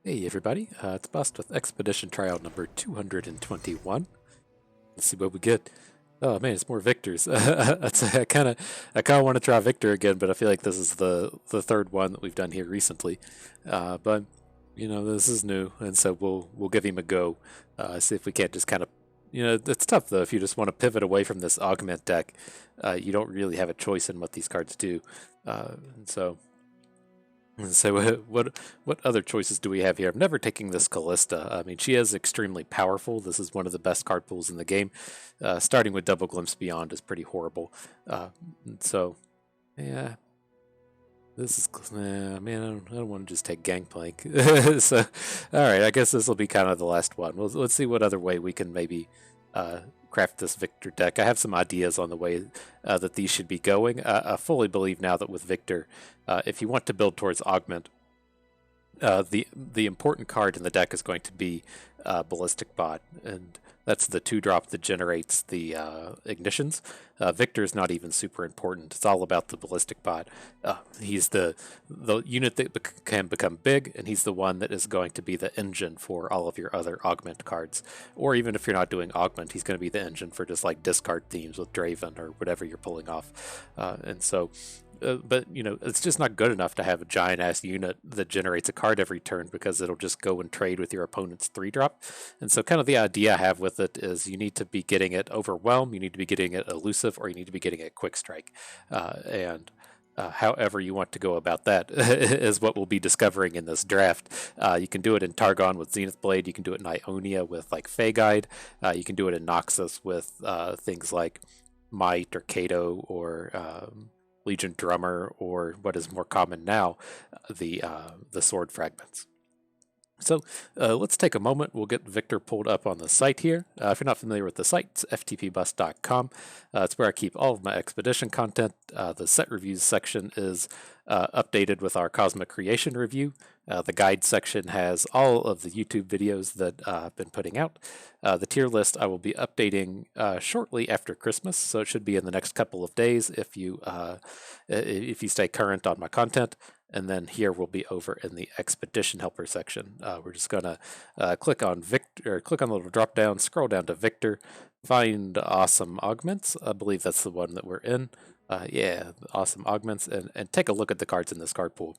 Hey everybody, it's Bust with Expedition Trial number 221. Let's see what we get. Oh man, it's more Victors. I kind of want to try Victor again, but I feel like this is the third one that we've done here recently. But this is new, and so we'll give him a go. See if we can't just kind of, it's tough though if you just want to pivot away from this Augment deck. You don't really have a choice in what these cards do, and so. So what other choices do we have here? I'm never taking this Callista. I mean, she is extremely powerful. This is one of the best card pools in the game. Starting with Double Glimpse Beyond is pretty horrible. So, yeah, this is man. I don't want to just take Gangplank. So, all right, I guess this will be kind of the last one. Let's see what other way we can maybe craft this Victor deck. I have some ideas on the way that these should be going. I fully believe now that with Victor, if you want to build towards Augment, the important card in the deck is going to be Ballistic Bot, and that's the 2-drop that generates the ignitions. Victor is not even super important. It's all about the Ballistic Bot. He's the unit that can become big, and he's the one that is going to be the engine for all of your other Augment cards. Or even if you're not doing Augment, he's going to be the engine for just like discard themes with Draven or whatever you're pulling off. And so but it's just not good enough to have a giant ass unit that generates a card every turn, because it'll just go and trade with your opponent's 3-drop. And so kind of the idea I have with it is you need to be getting it Overwhelm, you need to be getting it Elusive, or you need to be getting it Quick Strike. And however you want to go about that is what we'll be discovering in this draft. You can do it in Targon with Zenith Blade, you can do it in Ionia with like Fey Guide, you can do it in Noxus with things like Might or Kato or Legion Drummer, or what is more common now, the sword fragments. So let's take a moment. We'll get Victor pulled up on the site here. If you're not familiar with the site, it's ftpbus.com. It's where I keep all of my expedition content. The set reviews section is updated with our Cosmic Creation review. The guide section has all of the YouTube videos that I've been putting out. The tier list I will be updating shortly after Christmas, so it should be in the next couple of days if you stay current on my content. And then here we'll be over in the Expedition Helper section. We're just gonna click on Victor, click on the little drop down, scroll down to Victor, find Awesome Augments. I believe that's the one that we're in. Yeah, Awesome Augments, and take a look at the cards in this card pool.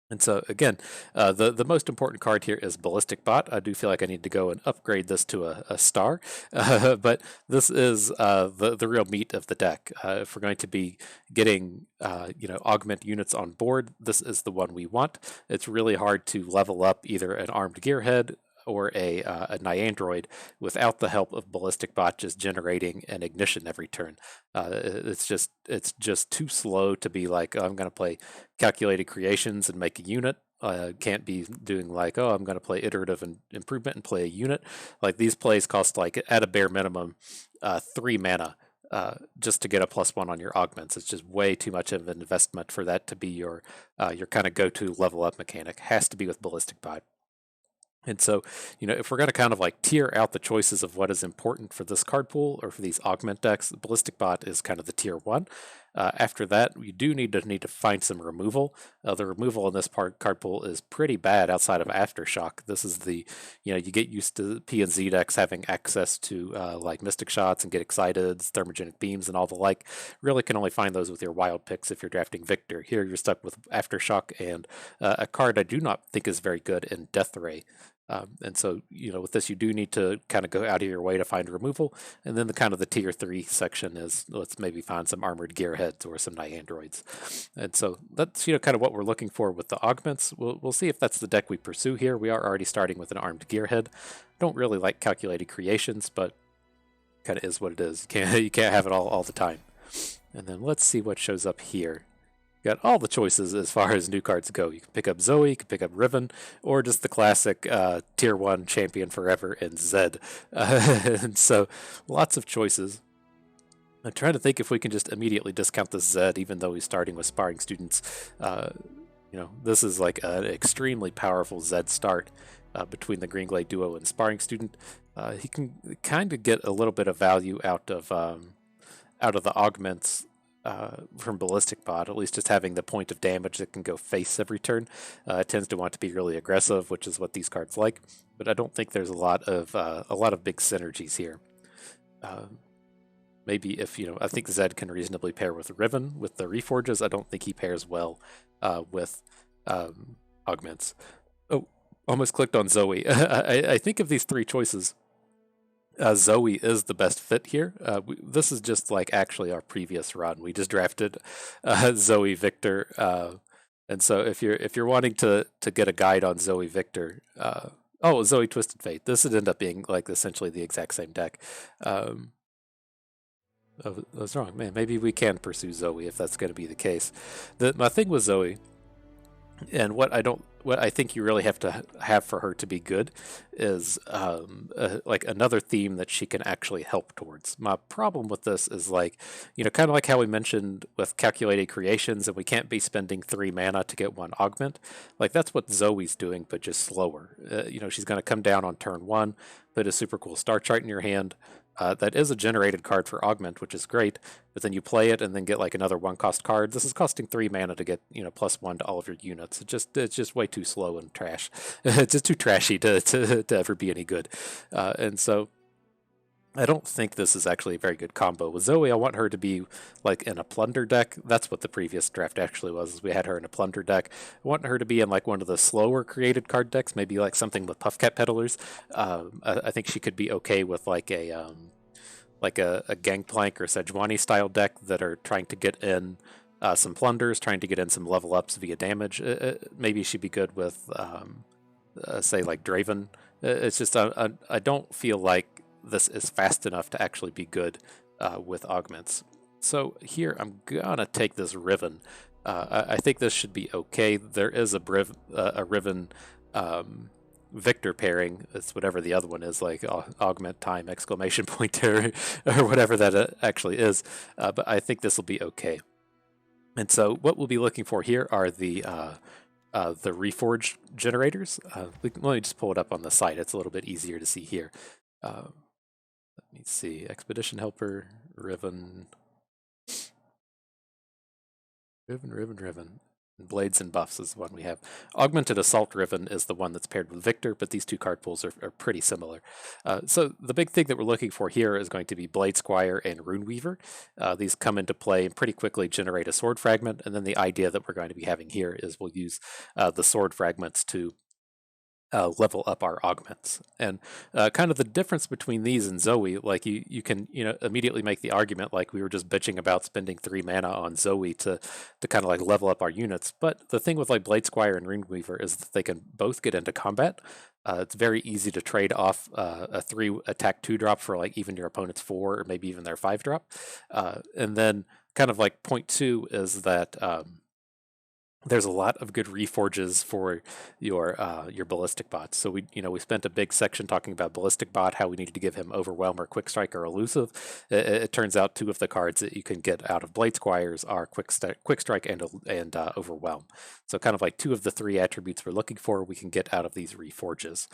And so again, the most important card here is Ballistic Bot. I do feel like I need to go and upgrade this to a star, but this is the real meat of the deck. If we're going to be getting Augment units on board, this is the one we want. It's really hard to level up either an armed gearhead or a Nyandroid without the help of Ballistic Bot just generating an ignition every turn. It's just too slow to be like, oh, I'm going to play calculated creations and make a unit. Can't be doing like, oh, I'm going to play iterative and improvement and play a unit. Like, these plays cost, like, at a bare minimum 3 mana just to get a +1 on your augments. It's just way too much of an investment for that to be your kind of go-to level up mechanic. Has to be with Ballistic Bot. And so, if we're going to kind of like tier out the choices of what is important for this card pool or for these Augment decks, the Ballistic Bot is kind of the tier 1. After that, we do need to find some removal. The removal in this card pool is pretty bad outside of Aftershock. This is you get used to P and Z decks having access to like Mystic Shots and Get Excited, Thermogenic Beams, and all the like. Really can only find those with your wild picks if you're drafting Victor. Here you're stuck with Aftershock and a card I do not think is very good in Death Ray. And so, with this, you do need to kind of go out of your way to find removal. And then the tier 3 section is, let's maybe find some armored gearheads or some Nyandroids. And so that's, kind of what we're looking for with the augments. We'll see if that's the deck we pursue here. We are already starting with an armed gearhead. Don't really like calculated creations, but kind of is what it is. You can't have it all the time. And then let's see what shows up here. Got all the choices as far as new cards go. You can pick up Zoe, you can pick up Riven, or just the classic tier 1 champion forever in Zed. And so lots of choices. I'm trying to think if we can just immediately discount the Zed, even though he's starting with sparring students. This is like an extremely powerful Zed start between the Greenglade duo and sparring student. He can kind of get a little bit of value out of the augments from Ballistic Bot, at least just having the point of damage that can go face every turn. It tends to want to be really aggressive, which is what these cards like. But I don't think there's a lot of big synergies here. Maybe if, I think Zed can reasonably pair with Riven with the Reforges. I don't think he pairs well with Augments. Oh, almost clicked on Zoe. I think of these three choices, Zoe is the best fit here. This is just like actually our previous run. We just drafted Zoe Viktor, and so if you're wanting to get a guide on Zoe Viktor, oh, Zoe Twisted Fate. This would end up being like essentially the exact same deck. I was wrong, man. Maybe we can pursue Zoe if that's going to be the case. My thing with Zoe, and what I think you really have to have for her to be good is like another theme that she can actually help towards. My problem with this is like, kind of like how we mentioned with calculated creations, and we can't be spending 3 mana to get 1 augment. Like that's what Zoe's doing, but just slower. She's going to come down on turn 1, put a super cool star chart in your hand. That is a generated card for Augment, which is great, but then you play it and then get like another 1-cost card. This is costing 3 mana to get, +1 to all of your units. It's just way too slow and trash. It's just too trashy to ever be any good. And so I don't think this is actually a very good combo. With Zoe, I want her to be like in a plunder deck. That's what the previous draft actually was, is we had her in a plunder deck. I want her to be in like one of the slower created card decks, maybe like something with Puffcat Peddlers. I think she could be okay with like a Gangplank or Sejuani style deck that are trying to get in some plunders, trying to get in some level ups via damage. Maybe she'd be good with, say, like Draven. It's just I don't feel like this is fast enough to actually be good with augments. So here I'm gonna take this Riven. I think this should be okay. There is a Riven Viktor pairing. It's whatever the other one is, like augment time exclamation point or whatever that actually is. But I think this will be okay. And so what we'll be looking for here are the Reforge generators. Let me just pull it up on the site. It's a little bit easier to see here. Let me see. Expedition Helper, Riven. And Blades and Buffs is the one we have. Augmented Assault Riven is the one that's paired with Viktor, but these two card pools are pretty similar. So the big thing that we're looking for here is going to be Blade Squire and Runeweaver. These come into play and pretty quickly generate a sword fragment, and then the idea that we're going to be having here is we'll use the sword fragments to level up our augments. And kind of the difference between these and Zoe, like you can immediately make the argument like we were just bitching about spending 3 mana on Zoe to kind of like level up our units. But the thing with like Blade Squire and Runeweaver is that they can both get into combat. It's very easy to trade off a 3 attack 2-drop for like even your opponent's 4 or maybe even their 5-drop. And then kind of like point 2 is that there's a lot of good reforges for your ballistic bots. So we spent a big section talking about ballistic bot, how we needed to give him overwhelm or quick strike or elusive. It turns out 2 of the cards that you can get out of Blade Squires are quick strike and overwhelm. So kind of like 2 of the 3 attributes we're looking for, we can get out of these reforges.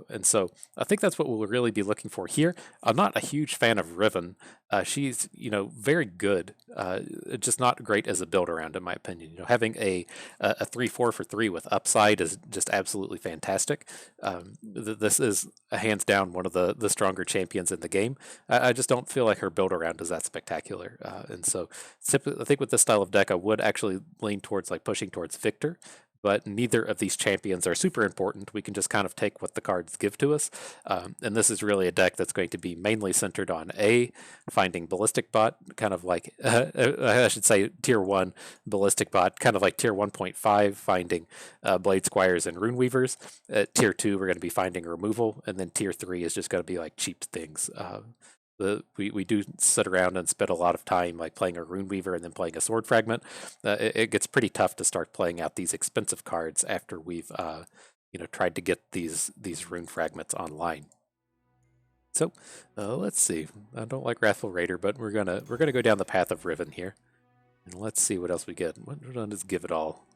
And so I think that's what we'll really be looking for here. I'm not a huge fan of Riven. She's very good, just not great as a build around, in my opinion. Having a 3/4 for 3 with upside is just absolutely fantastic. This is hands down one of the stronger champions in the game. I just don't feel like her build around is that spectacular, and so I think with this style of deck, I would actually lean towards like pushing towards Viktor. But neither of these champions are super important. We can just kind of take what the cards give to us. And this is really a deck that's going to be mainly centered on finding Ballistic Bot, kind of like, I should say Tier 1 Ballistic Bot, kind of like Tier 1.5, finding Blade Squires and Runeweavers. At Tier 2, we're going to be finding Removal. And then Tier 3 is just going to be like cheap things. We do sit around and spend a lot of time like playing a Runeweaver and then playing a Sword Fragment. It gets pretty tough to start playing out these expensive cards after we've tried to get these Rune Fragments online. So let's see. I don't like Wrathful Raider, but we're gonna go down the path of Riven here, and let's see what else we get. We're gonna just give it all.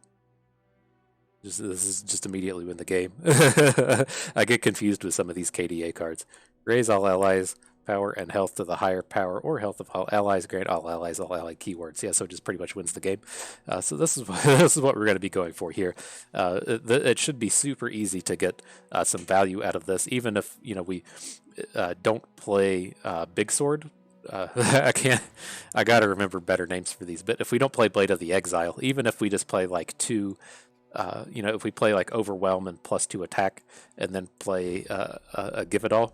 This is just immediately win the game. I get confused with some of these KDA cards. Raise all allies. power and health to the higher power or health of all allies. Grant all allies all allied keywords. Yeah, so it just pretty much wins the game. So this is this is what we're going to be going for here. It should be super easy to get some value out of this, even if we don't play Big Sword. I gotta remember better names for these. But if we don't play Blade of the Exile, even if we just play like two. If we play like Overwhelm and +2 attack, and then play a Give It All,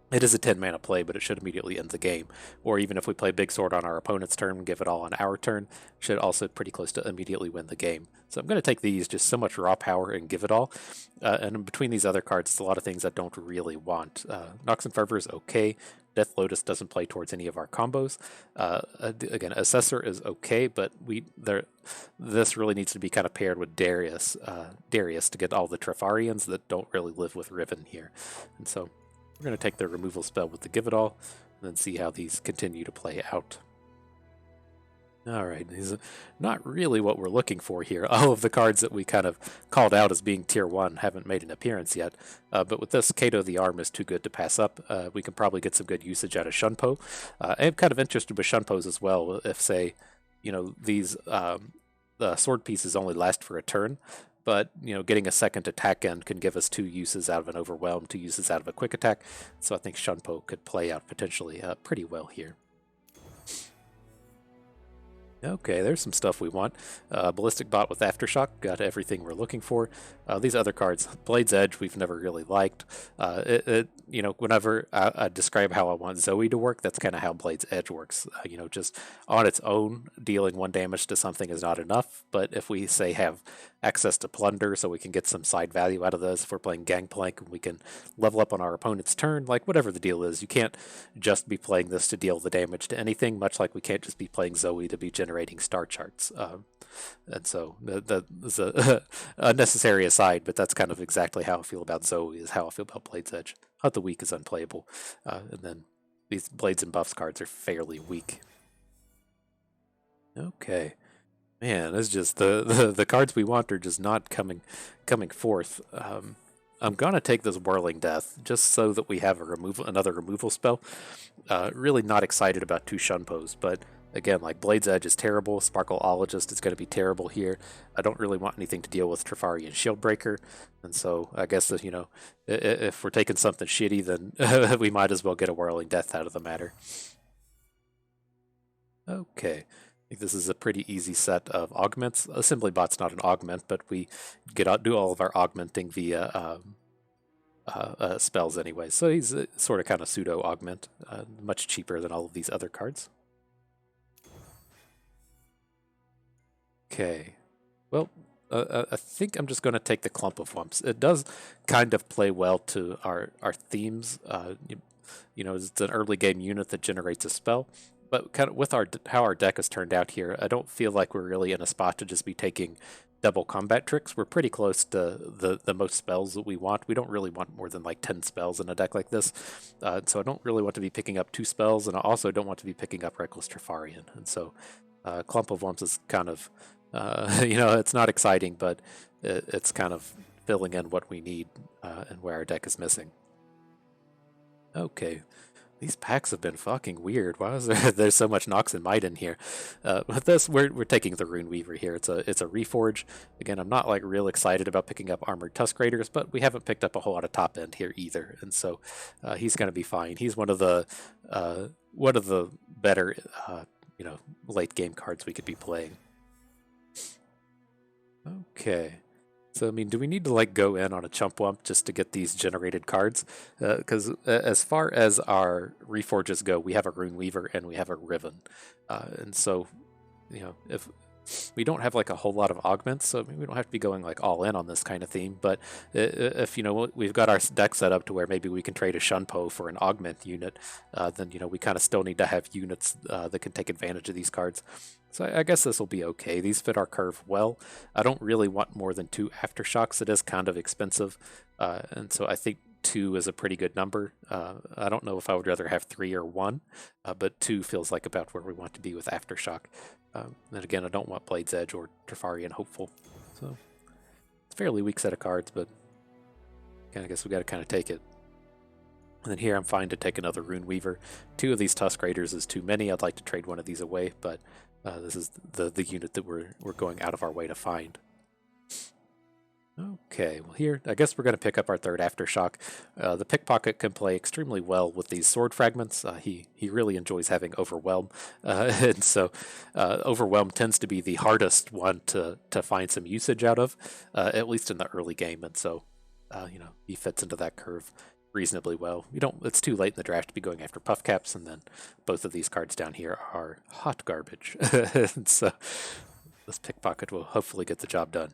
it is a 10 mana play, but it should immediately end the game. Or even if we play Big Sword on our opponent's turn, Give It All on our turn, should also pretty close to immediately win the game. So I'm going to take these, just so much raw power and Give It All. And between these other cards, it's a lot of things I don't really want. Noxus Fervor is okay. Death Lotus doesn't play towards any of our combos. Again, Assessor is okay, but this really needs to be kind of paired with Darius to get all the Trifarians that don't really live with Riven here. And so we're going to take the removal spell with the Give It All, and then see how these continue to play out. Alright, these are not really what we're looking for here. All of the cards that we kind of called out as being tier 1 haven't made an appearance yet. But with this, Kato the Arm is too good to pass up. We can probably get some good usage out of Shunpo. I'm kind of interested with Shunpos as well. If, say, these the sword pieces only last for a turn, but getting a second attack in can give us 2 uses out of an Overwhelm, 2 uses out of a quick attack. So I think Shunpo could play out potentially pretty well here. Okay, there's some stuff we want. Ballistic Bot with Aftershock, got everything we're looking for. These other cards, Blade's Edge, we've never really liked. Whenever I describe how I want Zoe to work, that's kind of how Blade's Edge works. Just on its own, dealing 1 damage to something is not enough, but if we, say, have access to Plunder so we can get some side value out of those, if we're playing Gangplank, we can level up on our opponent's turn, like whatever the deal is. You can't just be playing this to deal the damage to anything, much like we can't just be playing Zoe to be generating star charts. And so that is a unnecessary aside, but that's kind of exactly how I feel about Zoe, is how I feel about Blade's Edge. Hut the Weak is unplayable. And then these Blades and Buffs cards are fairly weak. Okay. Man, it's just the cards we want are just not coming forth. I'm gonna take this Whirling Death just so that we have another removal spell. Really not excited about 2 Shunpos, but again, like Blade's Edge is terrible, Sparkleologist is going to be terrible here. I don't really want anything to deal with Trifarian Shieldbreaker, and so I guess that, if we're taking something shitty, then we might as well get a Whirling Death out of the matter. Okay. I think this is a pretty easy set of augments. Assembly Bot's not an augment, but we do all of our augmenting via spells anyway. So he's a sort of kind of pseudo augment, much cheaper than all of these other cards. Okay, well, I think I'm just going to take the Clump of Wumps. It does kind of play well to our themes. It's an early game unit that generates a spell. But kind of with how our deck has turned out here, I don't feel like we're really in a spot to just be taking double combat tricks. We're pretty close to the most spells that we want. We don't really want more than like 10 spells in a deck like this. So I don't really want to be picking up 2 spells, and I also don't want to be picking up Reckless Trifarian. And so Clump of Wumps is kind of, it's not exciting, but it's kind of filling in what we need and where our deck is missing. Okay. These packs have been fucking weird. Why is there's so much Nox and Might in here? With this, we're taking the Rune Weaver here. It's a Reforge. Again, I'm not like real excited about picking up Armored Tusk Raiders, but we haven't picked up a whole lot of top end here either, and so he's going to be fine. He's one of the better late game cards we could be playing. Okay. So, I mean, do we need to like go in on a chump wump just to get these generated cards? Because as far as our Reforges go, we have a Rune Weaver and we have a Riven. And so, if we don't have like a whole lot of augments, so I mean, we don't have to be going like all in on this kind of theme. But if we've got our deck set up to where maybe we can trade a Shunpo for an augment unit, then we kind of still need to have units that can take advantage of these cards. So I guess this will be okay. These fit our curve well. I don't really want more than 2 Aftershocks. It is kind of expensive, and so I think 2 is a pretty good number. I don't know if I would rather have 3 or 1, but 2 feels like about where we want to be with Aftershock. And again, I don't want Blade's Edge or Trifarian Hopeful. So it's a fairly weak set of cards, but I guess we got to kind of take it. And then here I'm fine to take another Rune Weaver. 2 of these Tusk Raiders is too many. I'd like to trade one of these away, but this is the unit that we're going out of our way to find. Okay, well here, I guess we're going to pick up our third Aftershock. The Pickpocket can play extremely well with these sword fragments. He really enjoys having Overwhelm, and so Overwhelm tends to be the hardest one to find some usage out of, at least in the early game, and so you know, he fits into that curve reasonably well. It's too late in the draft to be going after Puff Caps, and then both of these cards down here are hot garbage, and so this Pickpocket will hopefully get the job done.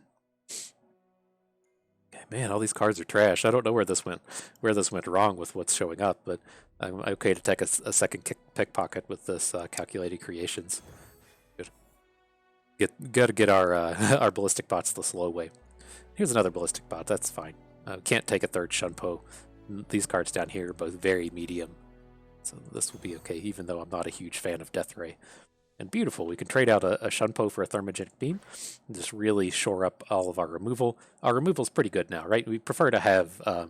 Man, all these cards are trash. I don't know where this went wrong with what's showing up, but I'm okay to take a second Pickpocket with this Calculated Creations. Good. Got to get our our ballistic bots the slow way. Here's another ballistic bot. That's fine. Can't take a third Shunpo. These cards down here are both very medium, so this will be okay, even though I'm not a huge fan of Death Ray. And beautiful, we can trade out a Shunpo for a Thermogenic Beam and just really shore up all of our removal. Our removal's pretty good now, right? We prefer to have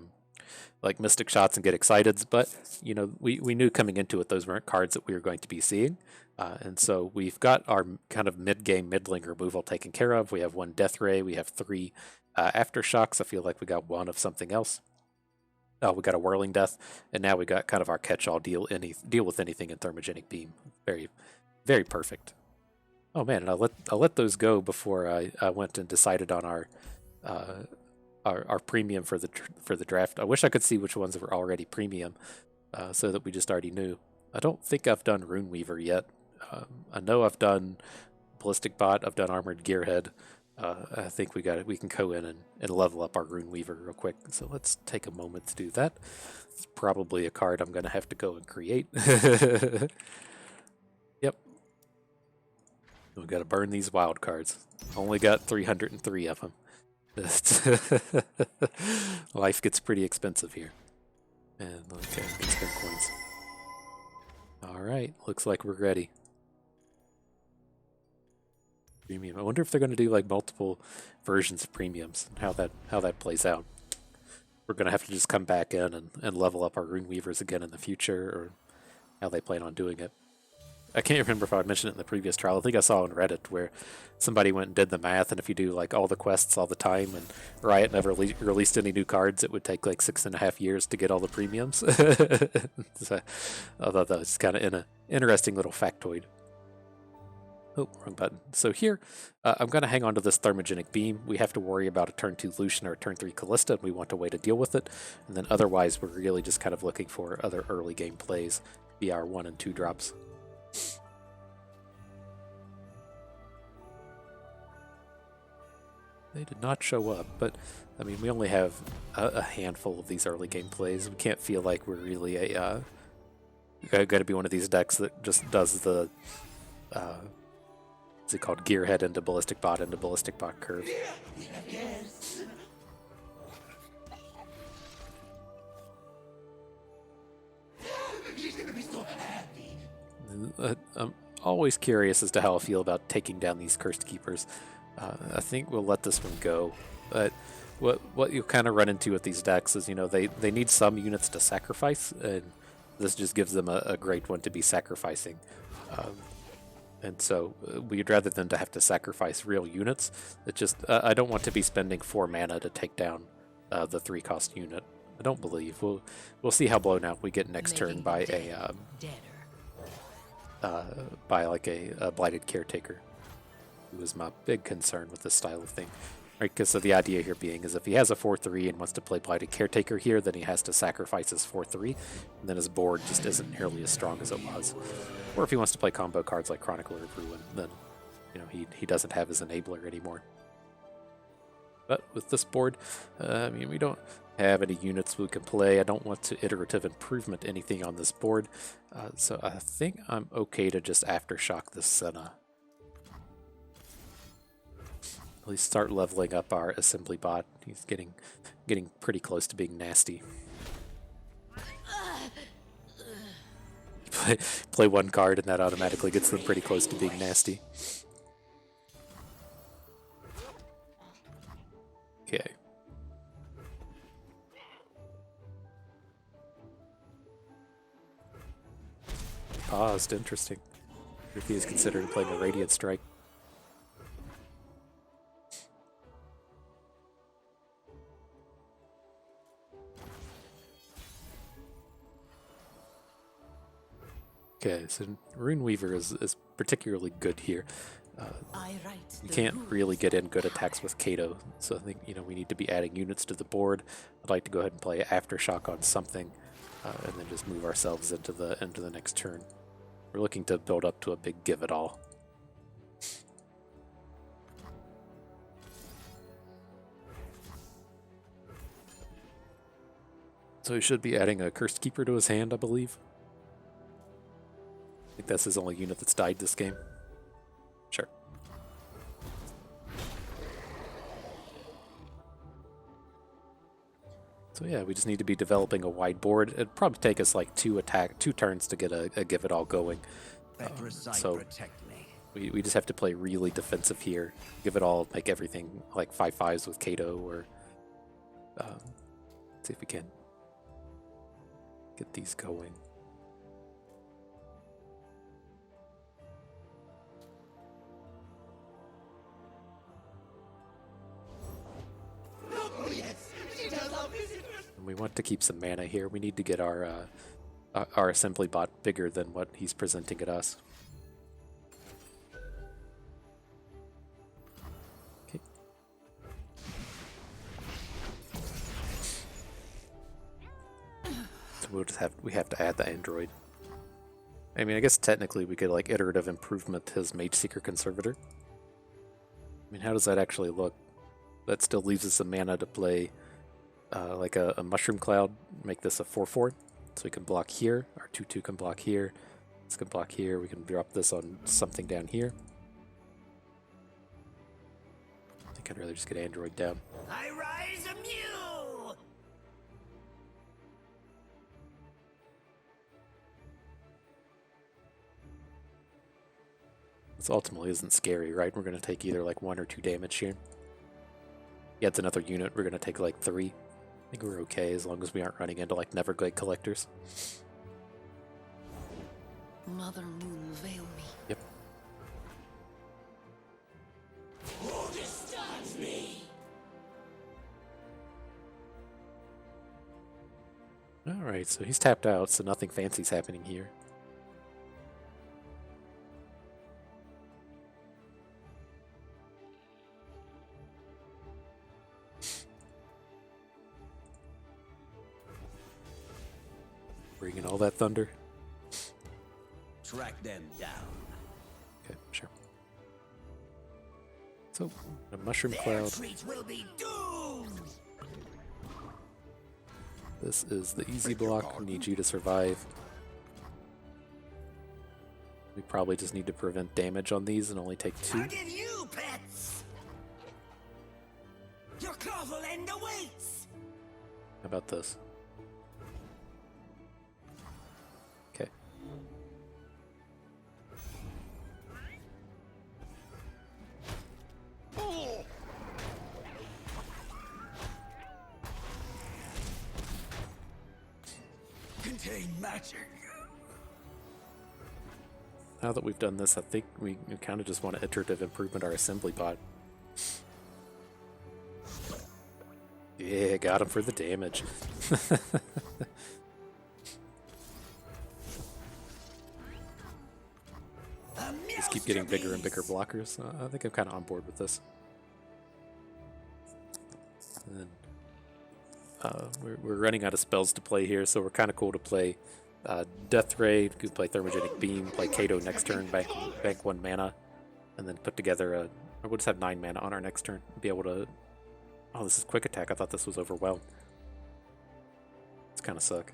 like Mystic Shots and get excited, but you know, we knew coming into it those weren't cards that we were going to be seeing. And so we've got our kind of mid-game middling removal taken care of. We have 1 Death Ray, we have 3 Aftershocks. I feel like we got 1 of something else. We got a Whirling Death, and now we got kind of our catch-all deal with anything in Thermogenic Beam. Very, very perfect. Oh man, and I'll let those go before I went and decided on our premium for the draft. I wish I could see which ones were already premium, so that we just already knew. I don't think I've done Rune Weaver yet. I know I've done Ballistic Bot. I've done Armored Gearhead. I think we can go in and level up our Rune Weaver real quick. So let's take a moment to do that. It's probably a card I'm going to have to go and create. Yep. We've got to burn these wild cards. Only got 303 of them. Life gets pretty expensive here. And okay, we can spend coins. Alright, looks like we're ready. Premium. I wonder if they're going to do like multiple versions of premiums and how that plays out. We're going to have to just come back in and level up our Rune Weavers again in the future, or how they plan on doing it. I can't remember if I mentioned it in the previous trial. I think I saw on Reddit where somebody went and did the math, and if you do like all the quests all the time and Riot never released any new cards, it would take like 6.5 years to get all the premiums. So, although that was kind of an interesting little factoid. Oh, wrong button. So here, I'm going to hang on to this Thermogenic Beam. We have to worry about a turn 2 Lucian or a turn 3 Callista, and we want a way to deal with it. And then otherwise, we're really just kind of looking for other early game plays via our 1 and 2 drops. They did not show up, but I mean, we only have a handful of these early game plays. We can't feel like we're really got to be one of these decks that just does the what's it called, Gearhead into Ballistic Bot curve. I'm always curious as to how I feel about taking down these Cursed Keepers. I think we'll let this one go. But what you'll kind of run into with these decks is, you know, they need some units to sacrifice, and this just gives them a great one to be sacrificing. And so we'd rather than to have to sacrifice real units. It just I don't want to be spending 4 mana to take down the 3-cost unit. I don't believe. We'll see how blown out we get next turn by a Blighted Caretaker. It was my big concern with this style of thing. Right, because so the idea here being is if he has a 4/3 and wants to play Blighted Caretaker here, then he has to sacrifice his 4/3, and then his board just isn't nearly as strong as it was. Or if he wants to play combo cards like Chronicler of Ruin, then you know he doesn't have his enabler anymore. But with this board, I mean, we don't have any units we can play. I don't want to iterative improvement anything on this board, so I think I'm okay to just Aftershock this Senna. At least start leveling up our assembly bot. He's getting pretty close to being nasty. Play 1 card and that automatically gets them pretty close to being nasty. Okay. paused. Interesting. If he is considering playing a Radiant Strike. Okay, so Rune Weaver is particularly good here. You can't really get in good attacks with Kato, so I think we need to be adding units to the board. I'd like to go ahead and play Aftershock on something, and then just move ourselves into the next turn. We're looking to build up to a big give it all. So he should be adding a Cursed Keeper to his hand, I believe. I think that's his only unit that's died this game. Sure. So yeah, we just need to be developing a wide board. It'd probably take us like two turns to get a give it all going. So we just have to play really defensive here. Give it all, make everything like 5/5s with Kato, or see if we can get these going. And we want to keep some mana here. We need to get our assembly bot bigger than what he's presenting at us. Okay. So we have to add the android. I mean, I guess technically we could like iterative improvement his Mage Seeker Conservator. I mean, how does that actually look? That still leaves us some mana to play like a Mushroom Cloud, make this a 4/4. So we can block here, our 2/2 can block here, this can block here, we can drop this on something down here. I think I'd rather just get Android down. I rise anew! This ultimately isn't scary, right? We're going to take either like 1 or 2 damage here. Yeah, it's another unit, we're going to take like 3. I think we're okay as long as we aren't running into like Neverglade Collectors. Mother Moon veil me. Yep. Who disturbs me? Alright, so he's tapped out, so nothing fancy's happening here. Bringing all that thunder. Track them down. Okay, sure. So, a Mushroom Cloud. Will be doomed. This is the easy block. We need you to survive. We probably just need to prevent damage on these and only take 2. I'll give you pets. Your clawful end awaits. How about this? Okay. Contain magic. Now that we've done this, I think we kind of just want to iterative improvement our assembly bot. Yeah, got him for the damage. Just keep getting bigger and bigger blockers. I think I'm kind of on board with this. And then, we're running out of spells to play here, so we're kind of cool to play Death Ray. We could play Thermogenic Beam, play Kato next turn, bank 1 mana, and then put together a... Or we'll just have 9 mana on our next turn. Be able to... Oh, this is quick attack. I thought this was overwhelmed. It's kind of suck.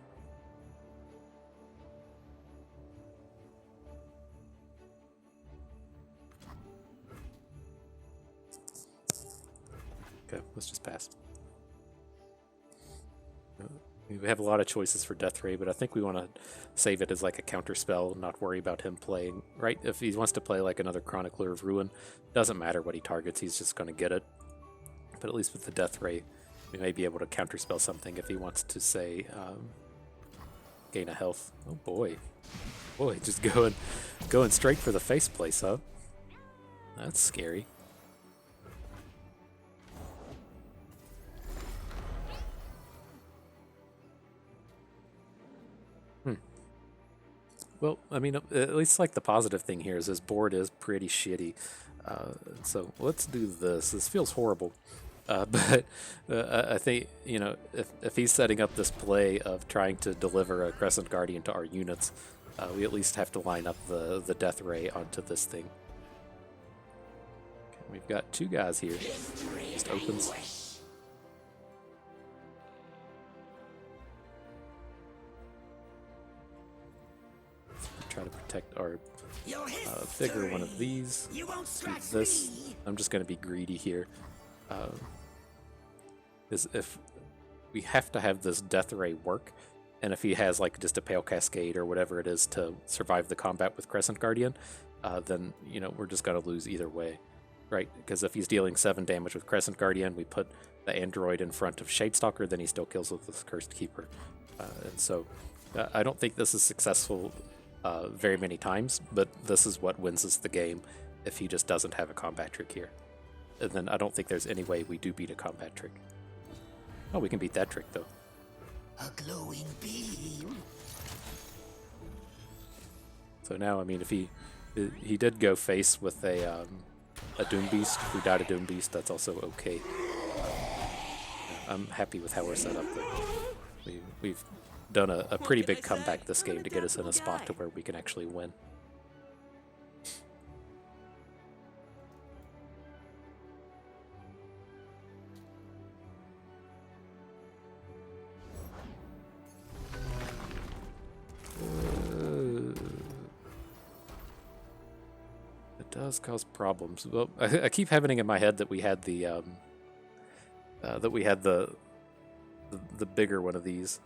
Okay, let's just pass. We have a lot of choices for Death Ray, but I think we want to save it as like a counter spell, not worry about him playing, right? If he wants to play like another Chronicler of Ruin, doesn't matter what he targets, he's just going to get it. But at least with the Death Ray, we may be able to counterspell something if he wants to, say, gain a health. Oh boy. Boy, just going straight for the face place, huh? That's scary. Well, I mean, at least like the positive thing here is his board is pretty shitty. So let's do this. This feels horrible. But I think, you know, if he's setting up this play of trying to deliver a Crescent Guardian to our units, we at least have to line up the Death Ray onto this thing. Okay, we've got two guys here. Just opens. Try to protect our bigger one of these. Do this. I'm just going to be greedy here. Is if we have to have this Death Ray work, and if he has like just a Pale Cascade or whatever it is to survive the combat with Crescent Guardian, then, you know, we're just going to lose either way, right? Because if he's dealing 7 damage with Crescent Guardian, we put the Android in front of Shadestalker, then he still kills with this Cursed Keeper. And so I don't think this is successful very many times, but this is what wins us the game if he just doesn't have a combat trick here. And then I don't think there's any way we do beat a combat trick. Oh, we can beat that trick though. A glowing beam. So now, I mean, if he did go face with a Doom Beast, if we died a Doom Beast, that's also okay. I'm happy with how we're set up though. We've done a pretty big comeback this game to get us in a spot to where we can actually win. It does cause problems. Well, I keep having it in my head that we had the bigger one of these.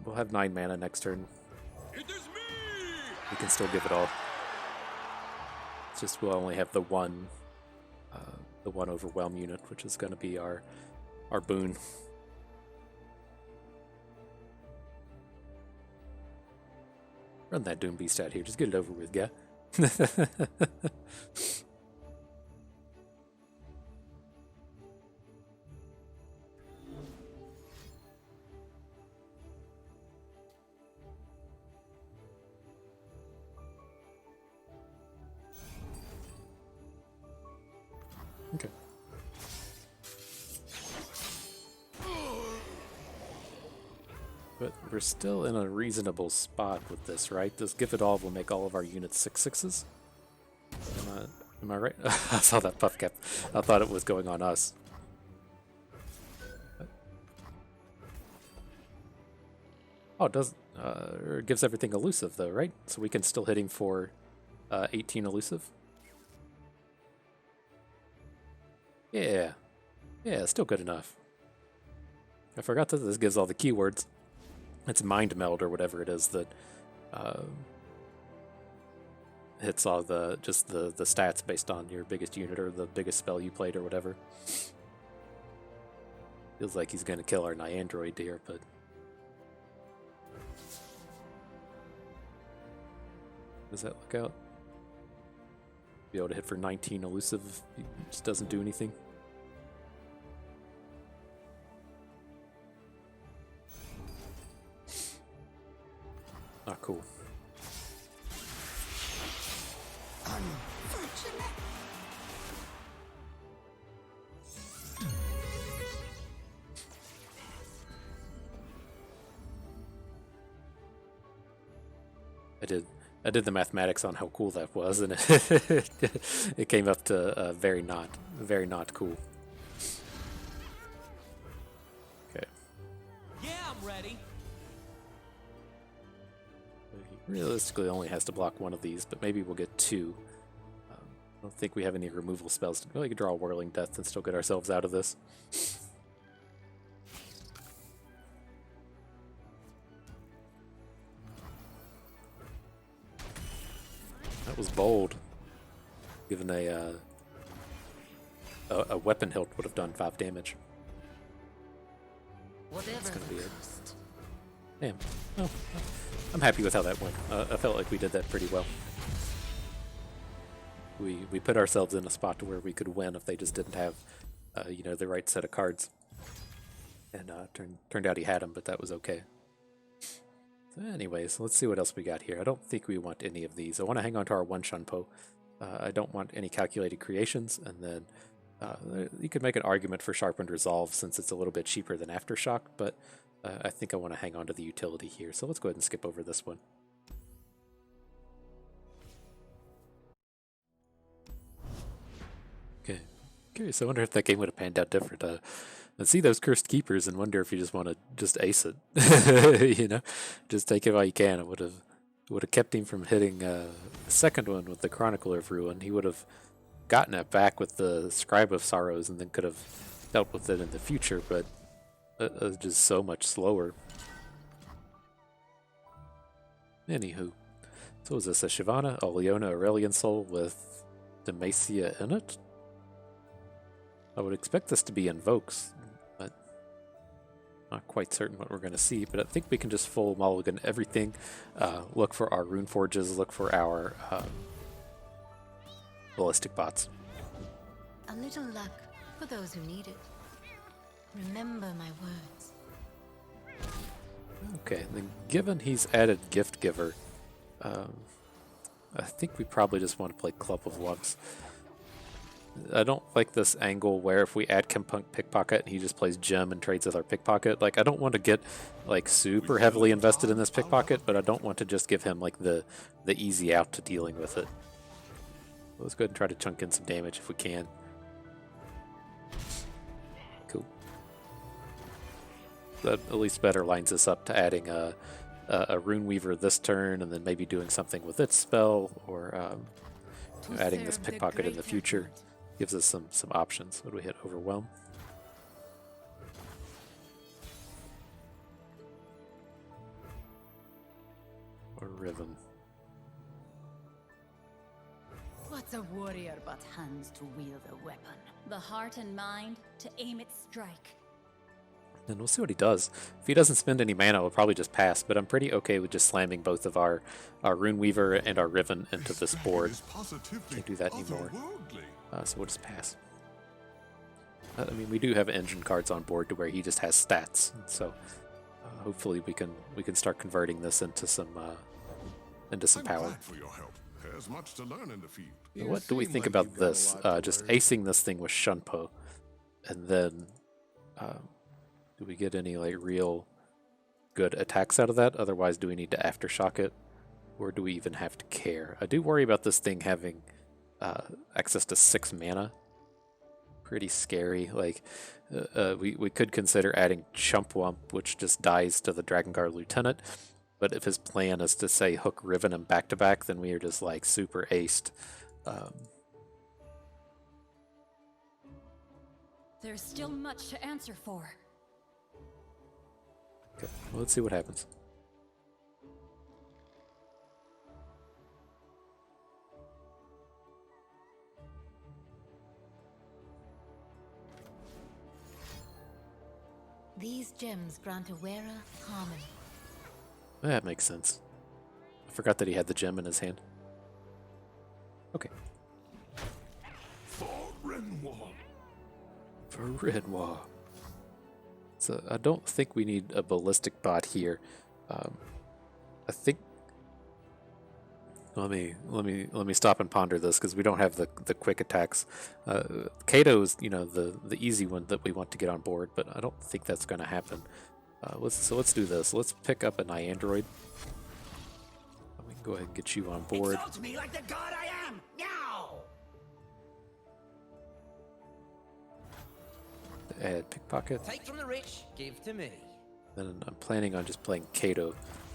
We'll have 9 mana next turn. We can still give it all. It's just we'll only have the one overwhelm unit, which is going to be our boon. Run that Doom Beast out here. Just get it over with, guy. Okay. But we're still in a reasonable spot with this, right? This Give It All will make all of our units 6/6s. Am I right? I saw that puff cap. I thought it was going on us. Oh, it does. It gives everything elusive though, right? So we can still hit him for 18 elusive. Yeah. Yeah, still good enough. I forgot that this gives all the keywords. It's Mind Meld or whatever it is that hits all the stats based on your biggest unit or the biggest spell you played or whatever. Feels like he's gonna kill our Nyandroid here, but does that look out? Be able to hit for 19 elusive if he just doesn't do anything. Not cool. Unfortunate. I did the mathematics on how cool that was, and it came up to very not cool. Okay. Yeah, I'm ready. He realistically only has to block one of these, but maybe we'll get 2. I don't think we have any removal spells. Well, we could draw a Whirling Death and still get ourselves out of this. That was bold. Given a weapon hilt would have done 5 damage. Whatever That's gonna be it. Damn. Oh, I'm happy with how that went. I felt like we did that pretty well. We put ourselves in a spot to where we could win if they just didn't have, you know, the right set of cards. And turned out he had them, but that was okay. So anyways, let's see what else we got here. I don't think we want any of these. I want to hang on to our one Shunpo. I don't want any calculated creations, and then you could make an argument for Sharpened Resolve since it's a little bit cheaper than Aftershock, but I think I want to hang on to the utility here. So let's go ahead and skip over this one. Okay, curious. I wonder if that game would have panned out different. And see those Cursed Keepers and wonder if you just want to just ace it. You know, just take it while you can. It would have kept him from hitting the second one with the Chronicler of Ruin. He would have gotten it back with the Scribe of Sorrows and then could have dealt with it in the future, but it's just so much slower. Anywho, so is this a Shyvana, a Leona Aurelian Soul with Demacia in it? I would expect this to be Invokes, but not quite certain what we're going to see. But I think we can just full mulligan everything. Look for our Rune Forges, look for our ballistic bots. A little luck for those who need it. Remember my words. Okay, then given he's added Gift Giver, I think we probably just want to play Club of Lumps. I don't like this angle where if we add Kempunk Pickpocket and he just plays Gem and trades with our Pickpocket. Like, I don't want to get like super heavily invested in this Pickpocket, but I don't want to just give him like the easy out to dealing with it. Let's go ahead and try to chunk in some damage if we can. Cool. That at least better lines us up to adding a Rune Weaver this turn, and then maybe doing something with its spell, or adding this Pickpocket in the future. Gives us some options. What do we hit? Overwhelm. Or Riven. What's a warrior but hands to wield a weapon? The heart and mind to aim its strike. And we'll see what he does. If he doesn't spend any mana, we'll probably just pass, but I'm pretty okay with just slamming both of our Rune Weaver and our Riven into this board. Can't do that anymore. So we'll just pass. I mean, we do have engine cards on board to where he just has stats, so hopefully we can start converting this into some power. There's much to learn in the field. What do we think about this? Just acing this thing with Shunpo, and then do we get any like real good attacks out of that? Otherwise, do we need to Aftershock it, or do we even have to care? I do worry about this thing having access to 6 mana. Pretty scary. Like, we could consider adding Chumpwump, which just dies to the Dragonguard Lieutenant. But if his plan is to, say, hook Riven and back-to-back, then we are just, like, super aced. There's still much to answer for. Okay, well, let's see what happens. These gems grant a wearer harmony. That makes sense. I forgot that he had the gem in his hand. Okay. For Renoir. For Renoir. So I don't think we need a ballistic bot here. I think. Let me stop and ponder this because we don't have the quick attacks. Kato's the easy one that we want to get on board, but I don't think that's going to happen. Let's do this. Let's pick up an Android. We can go ahead and get you on board. Exalt me like the god I am now. Add Pickpocket. Take from the rich, give to me. Then I'm planning on just playing Kato.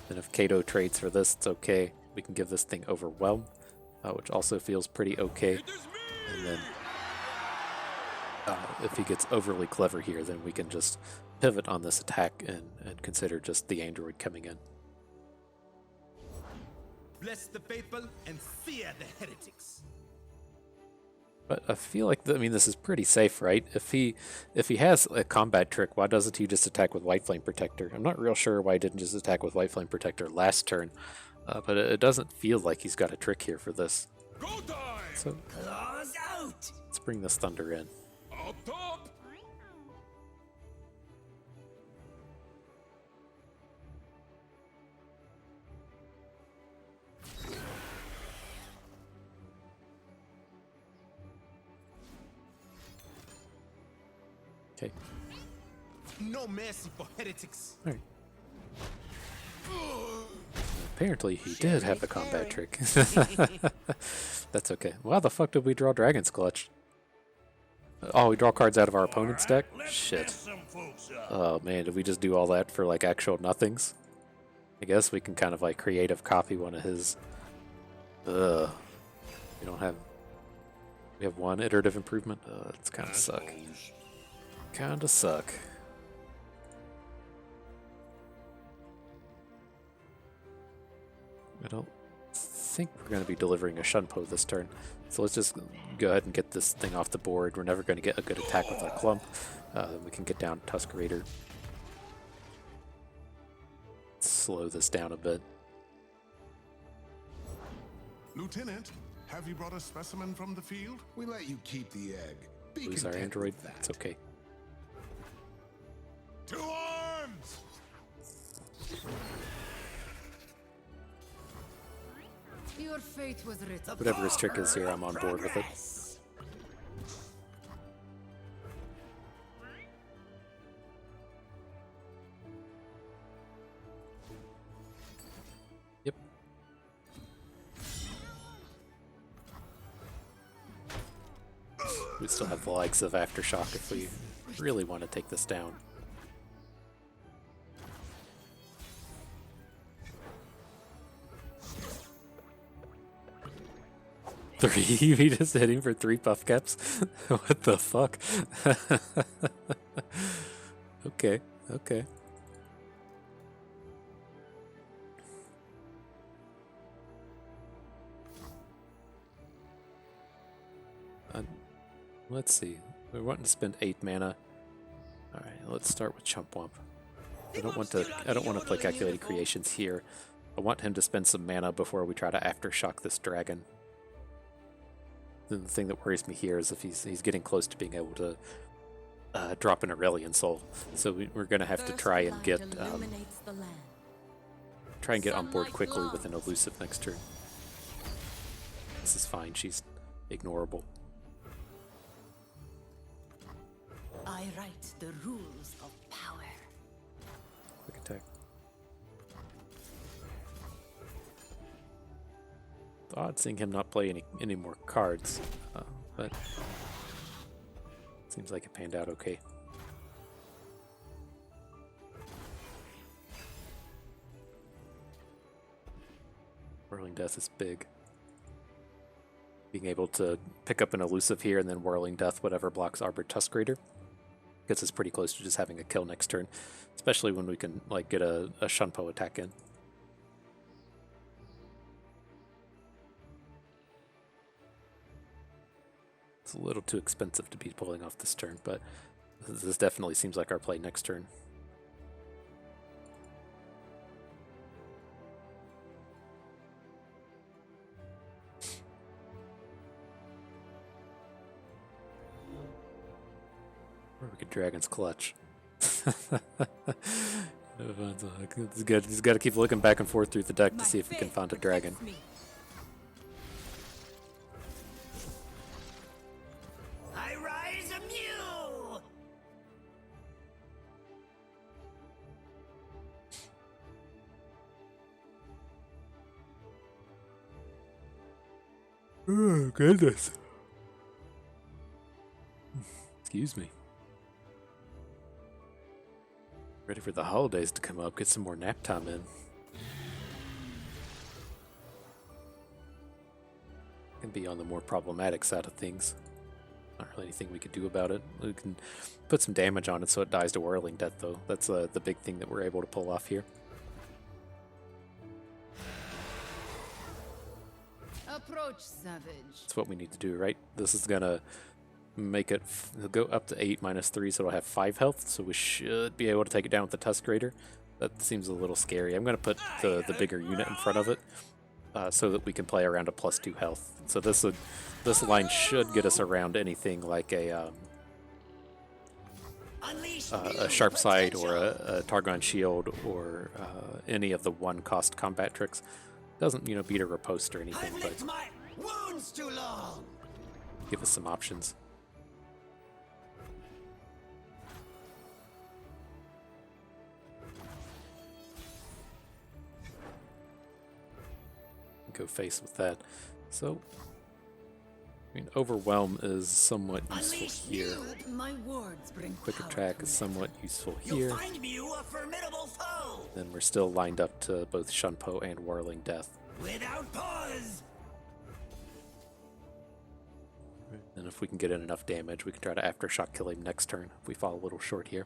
And if Kato trades for this, it's okay. We can give this thing Overwhelm, which also feels pretty okay. And then if he gets overly clever here, then we can just pivot on this attack and consider just the Android coming in. Bless the faithful and fear the heretics. But I feel like, I mean, this is pretty safe, right? If he has a combat trick, why doesn't he just attack with White Flame Protector? I'm not real sure why he didn't just attack with White Flame Protector last turn, but it doesn't feel like he's got a trick here for this. Go time! So Claws out! let's bring this Thunder in. Up top! Okay. No mercy for heretics. All right. Apparently he did have the combat trick. That's okay. Why the fuck did we draw Dragon's Clutch? Oh, we draw cards out of our opponent's deck? Shit. Oh man, did we just do all that for like actual nothings? I guess we can kind of like creative copy one of his. Ugh. We don't have. We have one iterative improvement. It's kind of suck. Kinda suck. I don't think we're going to be delivering a Shunpo this turn. So let's just go ahead and get this thing off the board. We're never going to get a good attack with our Clump. We can get down Tusk Raider. Slow this down a bit. Lieutenant, have you brought a specimen from the field? We let you keep the egg. Be Lose our content android. with that. It's okay. To arms! Your fate was written. Whatever his trick is here, I'm on board with it. Yep. We still have the likes of Aftershock if we really want to take this down. Three? We just hit him for 3 puff caps? What the fuck? Okay, okay. Let's see. We're wanting to spend 8 mana. Alright, let's start with Chump Wump. I don't want to play Calculated Creations here. I want him to spend some mana before we try to Aftershock this dragon. The thing that worries me here is if he's getting close to being able to drop an Aurelion Soul. So we're going to have to try and get on board quickly with an elusive next turn. This is fine. She's ignorable. I write the rules of power. Quick attack. It's odd seeing him not play any more cards, but seems like it panned out okay. Whirling Death is big. Being able to pick up an elusive here and then Whirling Death, whatever blocks Arbor Tusk Raider, gets us pretty close to just having a kill next turn, especially when we can like get a Shunpo attack in. It's a little too expensive to be pulling off this turn, but this definitely seems like our play next turn. Or we could Dragon's Clutch. He's got to keep looking back and forth through the deck to see if we can find a dragon. I rise anew! Oh, goodness. Excuse me. Ready for the holidays to come up, get some more nap time in. Can be on the more problematic side of things. Not really anything we could do about it. We can put some damage on it so it dies to Whirling Death, though. That's the big thing that we're able to pull off here. A Approach, savage. That's what we need to do, right? This is gonna make it go up to 8 minus 3, so it'll have 5 health, so we should be able to take it down with the Tusk Raider. That seems a little scary. I'm gonna put the bigger unit in front of it so that we can play around a +2 health. So this line should get us around anything like a Sharp Side or a Targon Shield or any of the 1-cost combat tricks. Doesn't, you know, beat a riposte or anything, but my wounds too long. give us some options. Go face with that. So, I mean, Overwhelm is somewhat useful here. My words bring Quick power Attack to is men. somewhat useful You'll here. find you a formidable foe. Then we're still lined up to both Shunpo and Whirling Death. Without pause. And if we can get in enough damage, we can try to Aftershock kill him next turn if we fall a little short here.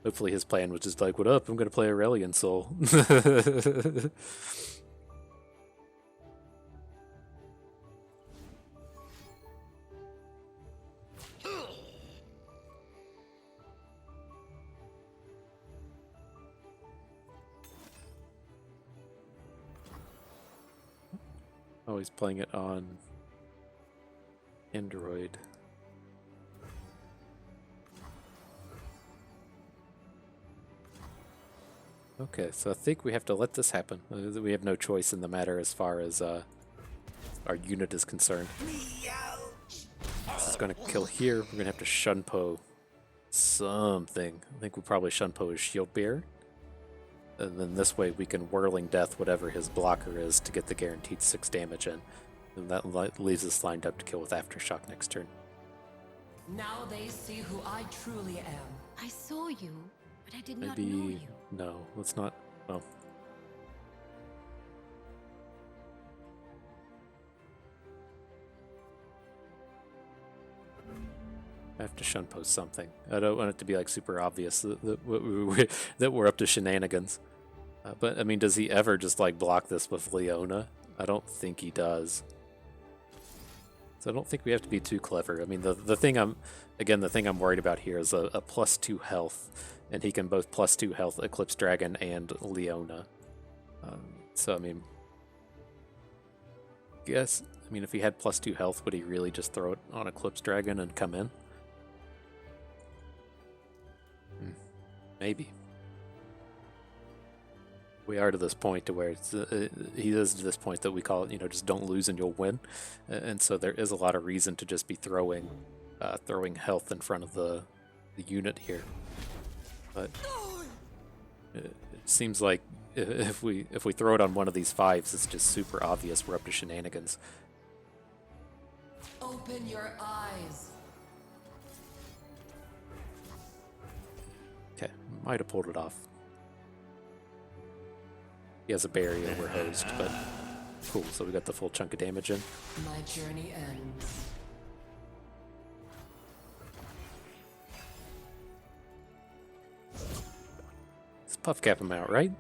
Hopefully his plan was just like, what up, I'm going to play Aurelion Soul. Oh, he's playing it on Android. Okay, so I think we have to let this happen. We have no choice in the matter as far as our unit is concerned. This is going to kill here. We're going to have to Shunpo something. I think we probably Shunpo his Shield Bearer. And then this way we can Whirling Death whatever his blocker is to get the guaranteed 6 damage in. And that leaves us lined up to kill with Aftershock next turn. Now they see who I truly am. I saw you, but I did not Maybe... know you. No, let's not... Well... I have to Shunpo something. I don't want it to be like super obvious that we're up to shenanigans. But I mean, does he ever just like block this with Leona? I don't think he does. So I don't think we have to be too clever. I mean, the thing I'm worried about here is a +2 health, and he can both +2 health Eclipse Dragon and Leona. So I mean, if he had +2 health, would he really just throw it on Eclipse Dragon and come in? Maybe. We are to this point to where he is to this point that we call it, just don't lose and you'll win. And so there is a lot of reason to just be throwing health in front of the unit here. But it seems like if we throw it on one of these 5s, it's just super obvious we're up to shenanigans. Open your eyes. Okay, might have pulled it off. He has a barrier, we're hosed, but cool, so we got the full chunk of damage in. My journey ends. Let's puff cap him out, right?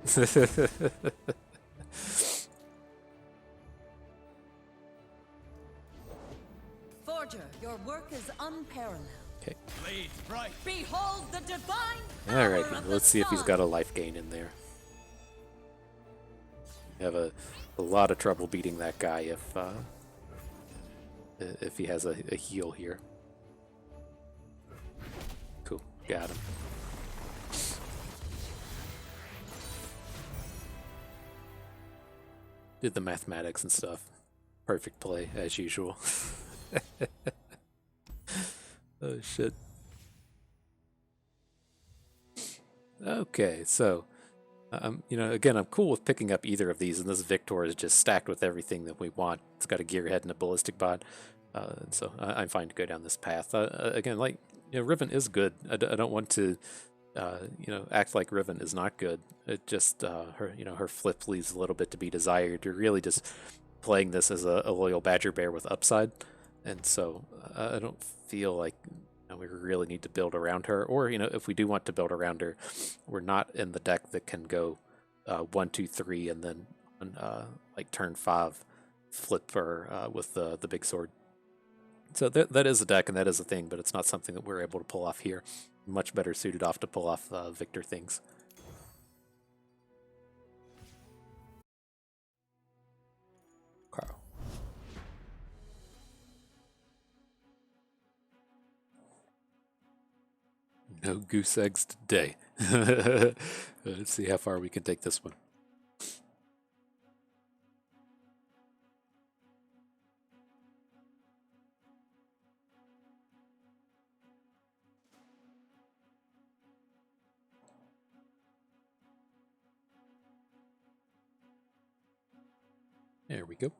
Forger, your work is unparalleled. Okay. Blade, right. Behold the divine Alright, power of the let's see if he's sun. got a life gain in there. We have a lot of trouble beating that guy if he has a heal here. Cool, got him. Did the mathematics and stuff. Perfect play, as usual. Oh, shit. Okay, so, again, I'm cool with picking up either of these, and this Viktor is just stacked with everything that we want. It's got a gearhead and a ballistic bot, so I'm fine to go down this path. Again, Riven is good. I don't want to, act like Riven is not good. It just, her flip leaves a little bit to be desired. You're really just playing this as a loyal Badger Bear with upside, and so I don't feel like we really need to build around her, or if we do want to build around her, we're not in the deck that can go 1, 2, 3 and then on like turn 5 flip for with the big sword. So that is a deck and that is a thing, but it's not something that we're able to pull off here. Much better suited off to pull off Viktor things. Carl. No goose eggs today. Let's see how far we can take this one. There we go.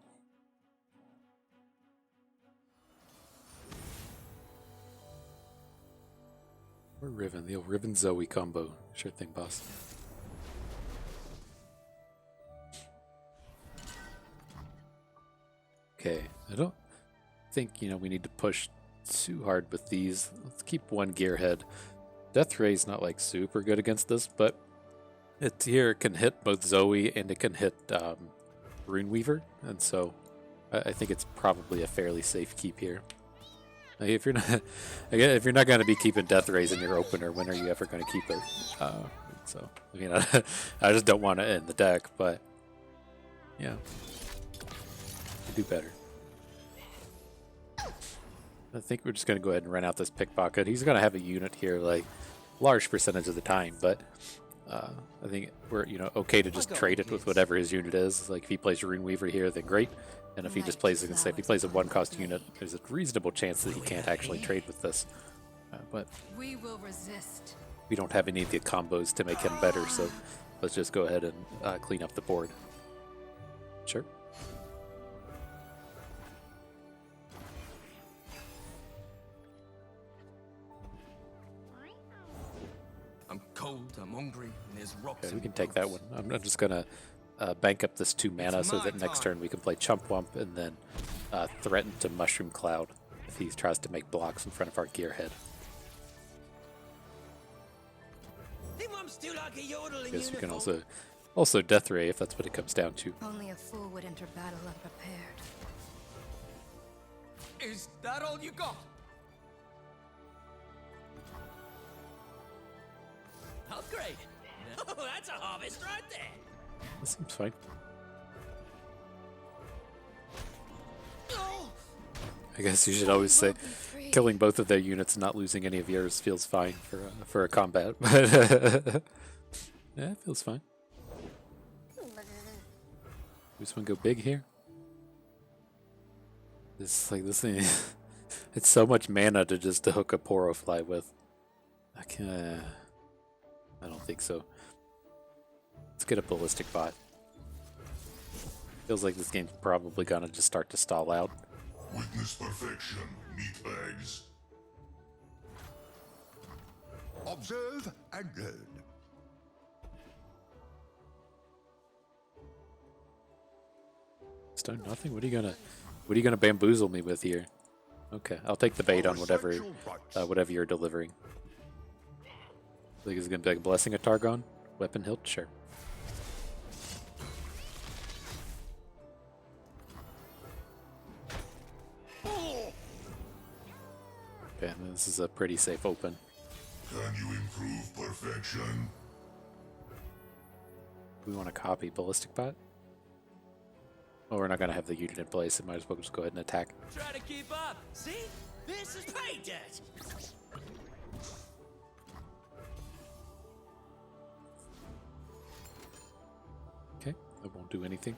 Or Riven, the old Riven Zoe combo. Sure thing, boss. Okay, I don't think, we need to push too hard with these. Let's keep one gearhead. Death Ray's not like super good against this, but it here can hit both Zoe and it can hit Runeweaver, and so I think it's probably a fairly safe keep here. Like if you're not going to be keeping Death Rays in your opener, when are you ever going to keep it? So I mean, I just don't want it in the deck, but yeah, you do better. I think we're just going to go ahead and run out this pickpocket. He's going to have a unit here, like large percentage of the time, but I think we're okay to just trade it with whatever his unit is. Like if he plays Runeweaver here, then great. And if he just plays, if he plays a 1-cost unit, there's a reasonable chance that he can't actually trade with this. But We will resist. we don't have any of the combos to make him better, so let's just go ahead and clean up the board. Sure. I'm cold, I'm hungry, and there's rocks. Okay, we can take that one. I'm just gonna bank up this 2 mana so that next turn we can play Chump Wump and then threaten to Mushroom Cloud if he tries to make blocks in front of our Gearhead. I guess we can also Death Ray if that's what it comes down to. Only a fool would enter battle unprepared. Is that all you got? Upgrade. Oh, that's a harvest right there. That seems fine. I guess you should always say killing both of their units and not losing any of yours feels fine for a combat, but yeah, it feels fine. We just want to go big here. It's like this thing. It's so much mana to just to hook a Porofly with. I don't think so. Let's get a Ballistic Bot. Feels like this game's probably gonna just start to stall out. Witness perfection, meatbags. Observe and learn. Stone nothing? What are you gonna bamboozle me with here? Okay, I'll take the bait on whatever you're delivering. Think it's gonna be like a Blessing of Targon? Weapon hilt? Sure. Okay, this is a pretty safe open. Can you improve perfection? We want to copy Ballistic Bot? Well, we're not gonna have the unit in place, so might as well just go ahead and attack. Try to keep up. See? This is pay dirt. Okay, that won't do anything.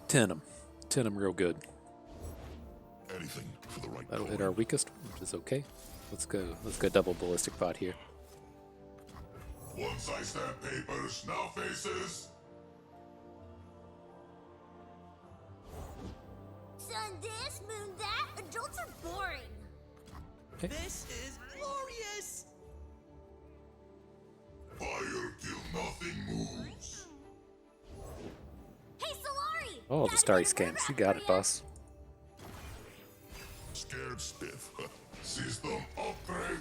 Tin 'em real good. Anything for the right That'll hit our weakest, which is okay. Let's go double Ballistic Bot here. Once I stamp papers, now faces. Sun this, moon that. Adults are boring. Okay. This is glorious. Fire till nothing moves. Hey, Solari! Oh, the Starry Scams. You got it, boss. scared stiff. System upgrade.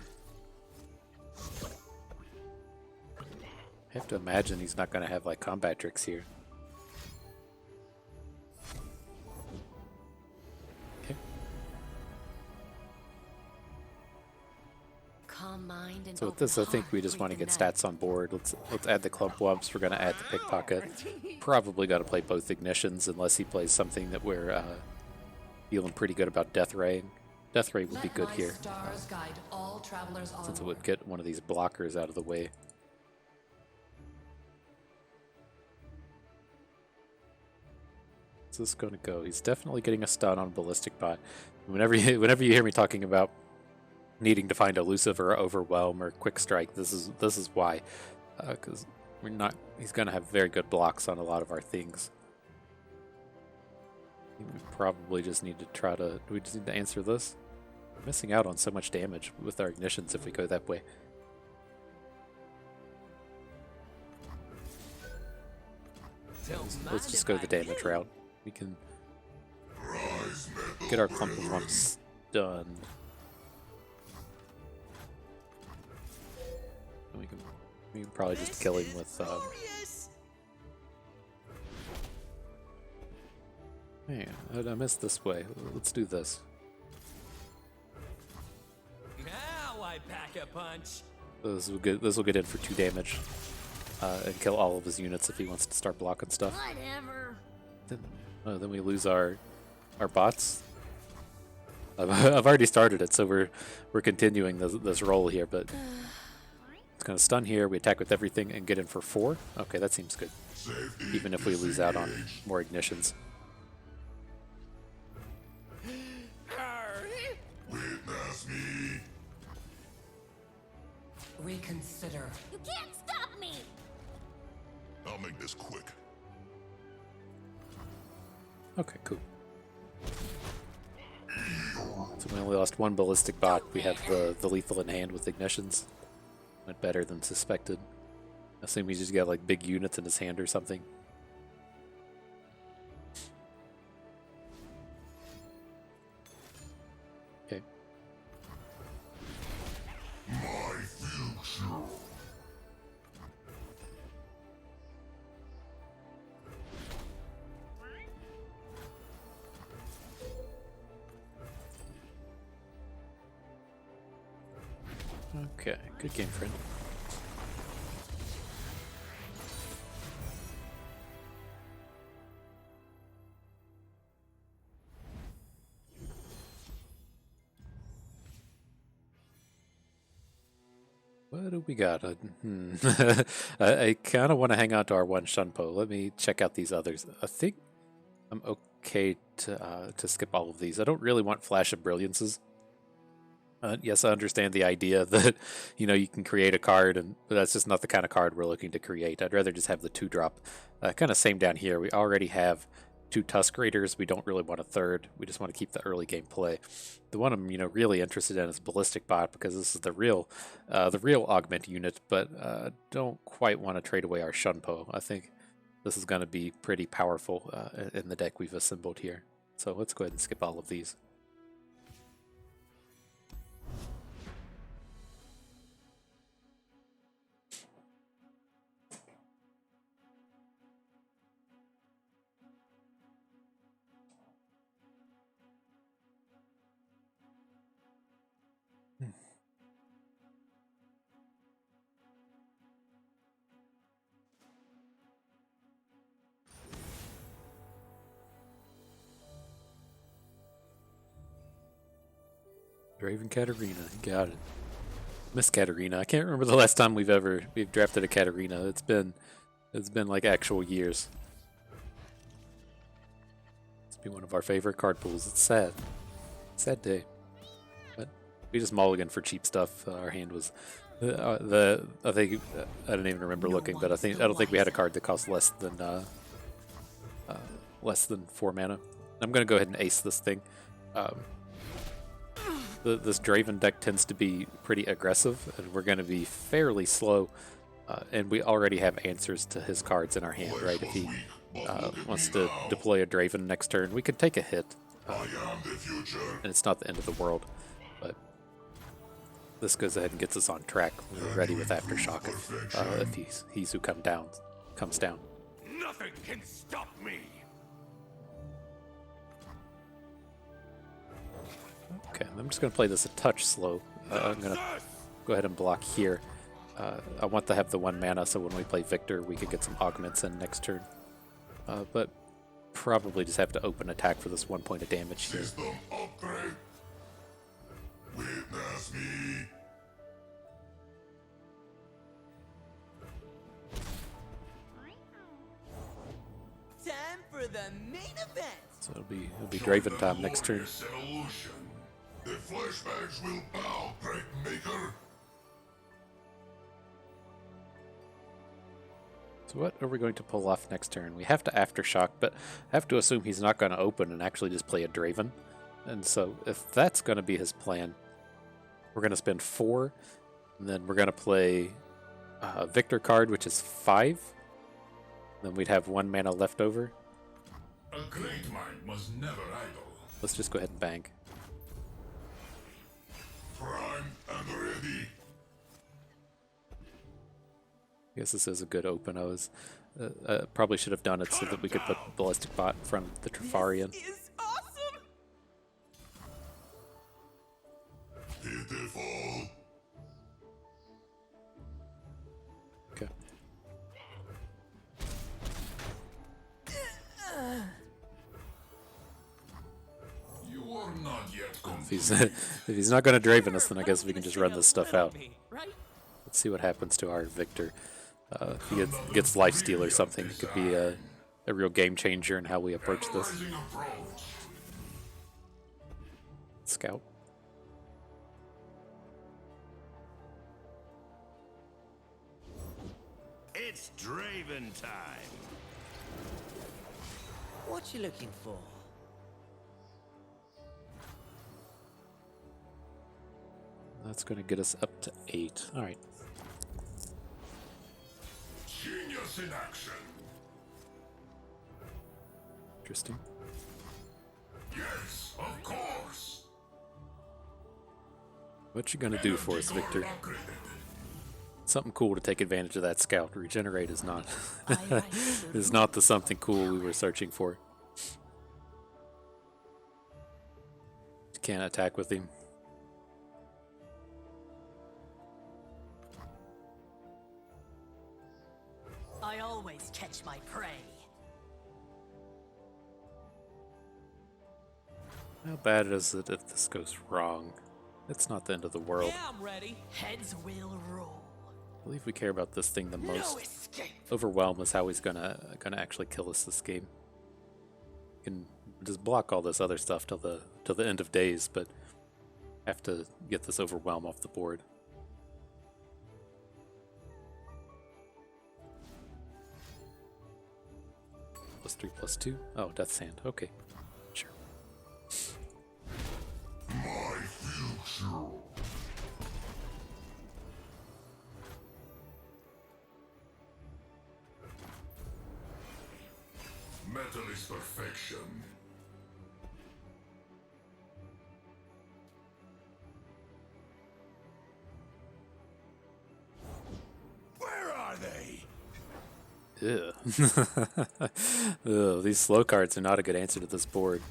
I have to imagine he's not going to have like combat tricks here. Okay. Calm mind and So with this, I think we just want to get stats on board. Let's add the clump wumps. We're going to add the pickpocket. Probably got to play both ignitions unless he plays something that we're feeling pretty good about. Death Raying. Death Ray would be good here, since it would get one of these blockers out of the way. Where's this going to go? He's definitely getting a stun on Ballistic Bot. Whenever you hear me talking about needing to find elusive or overwhelm or quick strike, this is why, because he's going to have very good blocks on a lot of our things. We probably just need to do we just need to answer this? We're missing out on so much damage with our ignitions if we go that way. Let's just go the damage route. We can get our clump of lumps done. And we can probably just kill him with man, I missed this way. Let's do this. Now I pack a punch. This will get in for 2 damage. And kill all of his units if he wants to start blocking stuff. Whatever. Then we lose our bots. I've already started it, so we're continuing this roll here, but it's gonna stun here. We attack with everything and get in for 4. Okay, that seems good. Even if we lose out on more ignitions. Witness me. Reconsider. You can't stop me! I'll make this quick. Okay, cool. So we only lost 1 ballistic bot. We have the lethal in hand with ignitions. Went better than suspected. I assume he's just got like big units in his hand or something. Okay. My future. Okay, good game, friend. What do we got? I kind of want to hang on to our 1 Shunpo. Let me check out these others. I think I'm okay to skip all of these. I don't really want Flash of Brilliances. Yes, I understand the idea that, you can create a card, but that's just not the kind of card we're looking to create. I'd rather just have the 2-drop. Kind of same down here. We already have 2 Tusk Raiders. We don't really want a 3rd. We just want to keep the early game play. The one I'm, really interested in is Ballistic Bot, because this is the real Augment unit, but don't quite want to trade away our Shunpo. I think this is going to be pretty powerful in the deck we've assembled here. So let's go ahead and skip all of these. Draven Katarina, got it. Miss Katarina. I can't remember the last time we've drafted a Katarina. It's been like actual years. It's been one of our favorite card pools. It's sad. Sad day. But we just mulligan for cheap stuff. Our hand was I think I don't even remember looking, but I don't think we had a card that cost less than 4 mana. I'm gonna go ahead and ace this thing. This Draven deck tends to be pretty aggressive, and we're going to be fairly slow, and we already have answers to his cards in our hand, right? If he wants to deploy a Draven next turn, we could take a hit. I am the future. and it's not the end of the world. But this goes ahead and gets us on track. We're ready with Aftershock if he's who comes down. Nothing can stop me. Okay, I'm just going to play this a touch slow. I'm going to go ahead and block here. I want to have the 1 mana, so when we play Viktor, we can get some augments in next turn. But probably just have to open attack for this 1 point of damage here. System upgrade. Witness me. Time for the main event. So it'll be Draven time next turn. Evolution. The flashbacks will bow, great maker. So what are we going to pull off next turn? We have to Aftershock, but I have to assume he's not going to open and actually just play a Draven. And so if that's going to be his plan, we're going to spend 4, and then we're going to play a Viktor card, which is 5. Then we'd have 1 mana left over. A great mind must never idle. Let's just go ahead and bank. Prime and ready. I guess this is a good open. I probably should have done it so that we could put Ballistic Bot in front of the Trifarian. This is awesome. Pitiful. Okay. You are not yet If he's not going to Draven us, then I guess we can just run this stuff out. Right? Let's see what happens to our Viktor. If he gets lifesteal or something, it could be a real game changer in how we approach this. Scout. It's Draven time. What you looking for? That's going to get us up to 8. All right. Genius in action. Interesting. Yes, of course. What you gonna do for us, Viktor? Upgraded. Something cool to take advantage of that scout. Regenerate is not is not the something cool we were searching for. Can't attack with him. I always catch my prey. How bad is it if this goes wrong? It's not the end of the world. Yeah, I'm ready. Heads will roll. I believe we care about this thing the No most. escape. Overwhelm is how he's gonna actually kill us this game. You can just block all this other stuff till the end of days, but have to get this Overwhelm off the board. +3/+2. Oh, Death's Hand. Okay, sure. My future. Metal is perfection. Where are they? Ew. Ugh, these slow cards are not a good answer to this board.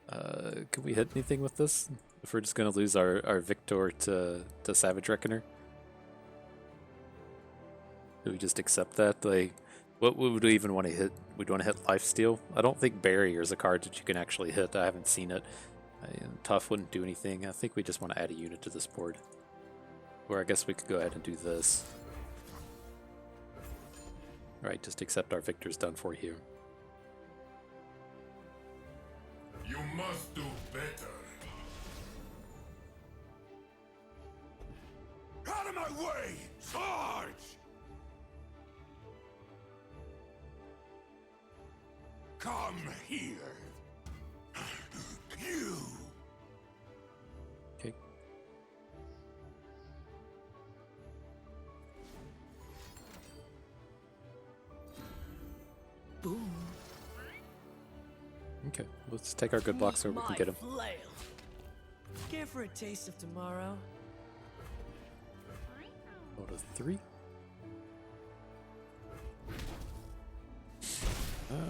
Can we hit anything with this? If we're just going to lose our Viktor to Savage Reckoner? Do we just accept that? Like, what would we even want to hit? We'd want to hit Lifesteal? I don't think Barrier is a card that you can actually hit. I haven't seen it. Tough wouldn't do anything. I think we just want to add a unit to this board. Or I guess we could go ahead and do this. Alright, just accept our Viktor's done for here. You must do better. Out of my way! Charge! Come here. You. Okay. Okay, let's take our good blocks so we can get him. Flail. Care for a taste of tomorrow? Go to 3.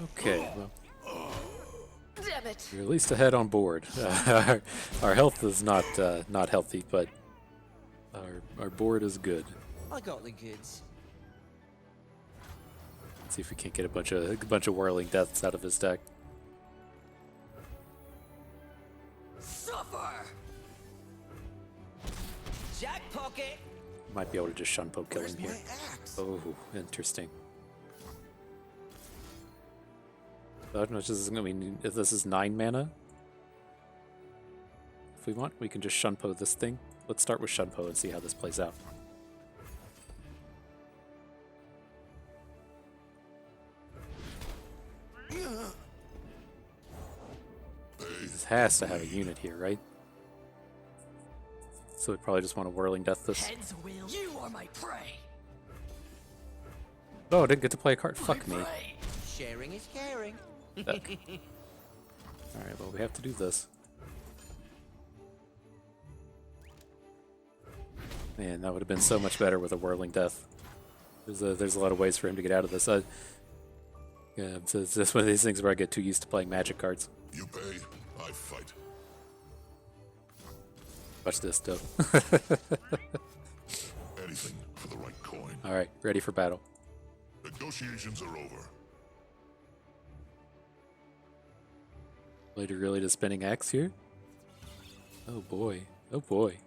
Okay, well, Damn it! you're at least ahead on board. Our health is not healthy, but our board is good. I got the goods. Let's see if we can't get a bunch of whirling deaths out of his deck. Suffer! Jack Pocket! Might be able to just Shunpo kill him here. Oh, interesting. So I don't know if this is gonna be, if this is 9 mana. If we want, we can just Shunpo this thing. Let's start with Shunpo and see how this plays out. This has to have a unit here, right? So we probably just want to Whirling Death this. Heads will. You are my prey. Oh, I didn't get to play a card. Fuck me. Prey. Sharing is caring. Alright, well, we have to do this. Man, that would have been so much better with a Whirling Death. There's a lot of ways for him to get out of this. Yeah, it's just one of these things where I get too used to playing Magic cards. You pay, I fight. Watch this, though. Anything for the right coin. Alright, ready for battle. Negotiations are over. Later really to spinning axe here? Oh boy. Oh boy.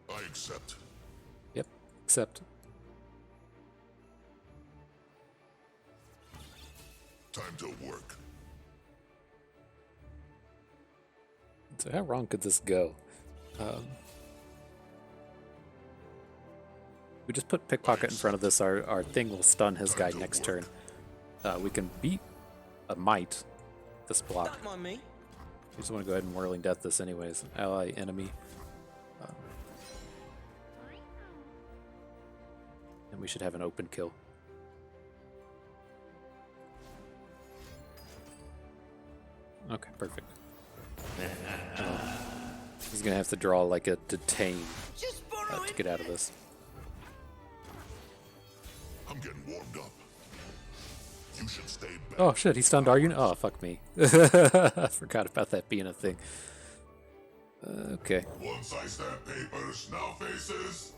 I accept. Yep, accept. Time to work. So how wrong could this go? We just put Pickpocket in front of this, our thing will stun his guy next turn. We can beat a Might, this block. Don't mind me. We just want to go ahead and Whirling Death this anyways. Ally, enemy. And we should have an open kill. Okay, perfect. He's gonna have to draw like a detain Just borrow to get out of this. I'm getting warmed up. You should stay back. Oh shit, he stunned our unit? Oh, fuck me. I forgot about that being a thing. Okay. Once I stamp papers, now faces.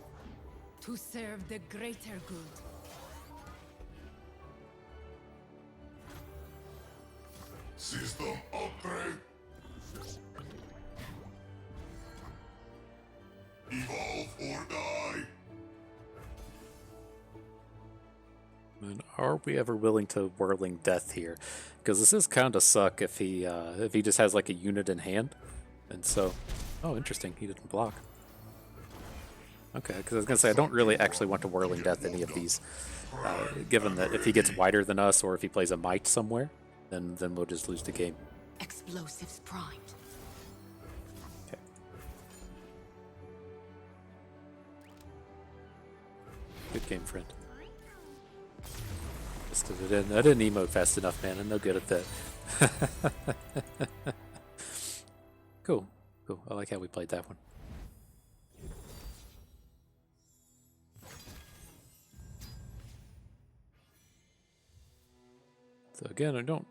To serve the greater good. System upgrade. Evolve or die. And are we ever willing to Whirling Death here? Because this is kind of suck if he just has like a unit in hand. And so, oh, interesting, he didn't block. Okay, because I was gonna say I don't really actually want to Whirling Death any of these, given that if he gets wider than us or if he plays a Might somewhere, then we'll just lose the game. Explosives primed. Okay. Good game, friend. Just did it in. I didn't emote fast enough, man. I'm no good at that. Cool. Cool. I like how we played that one. So again, I don't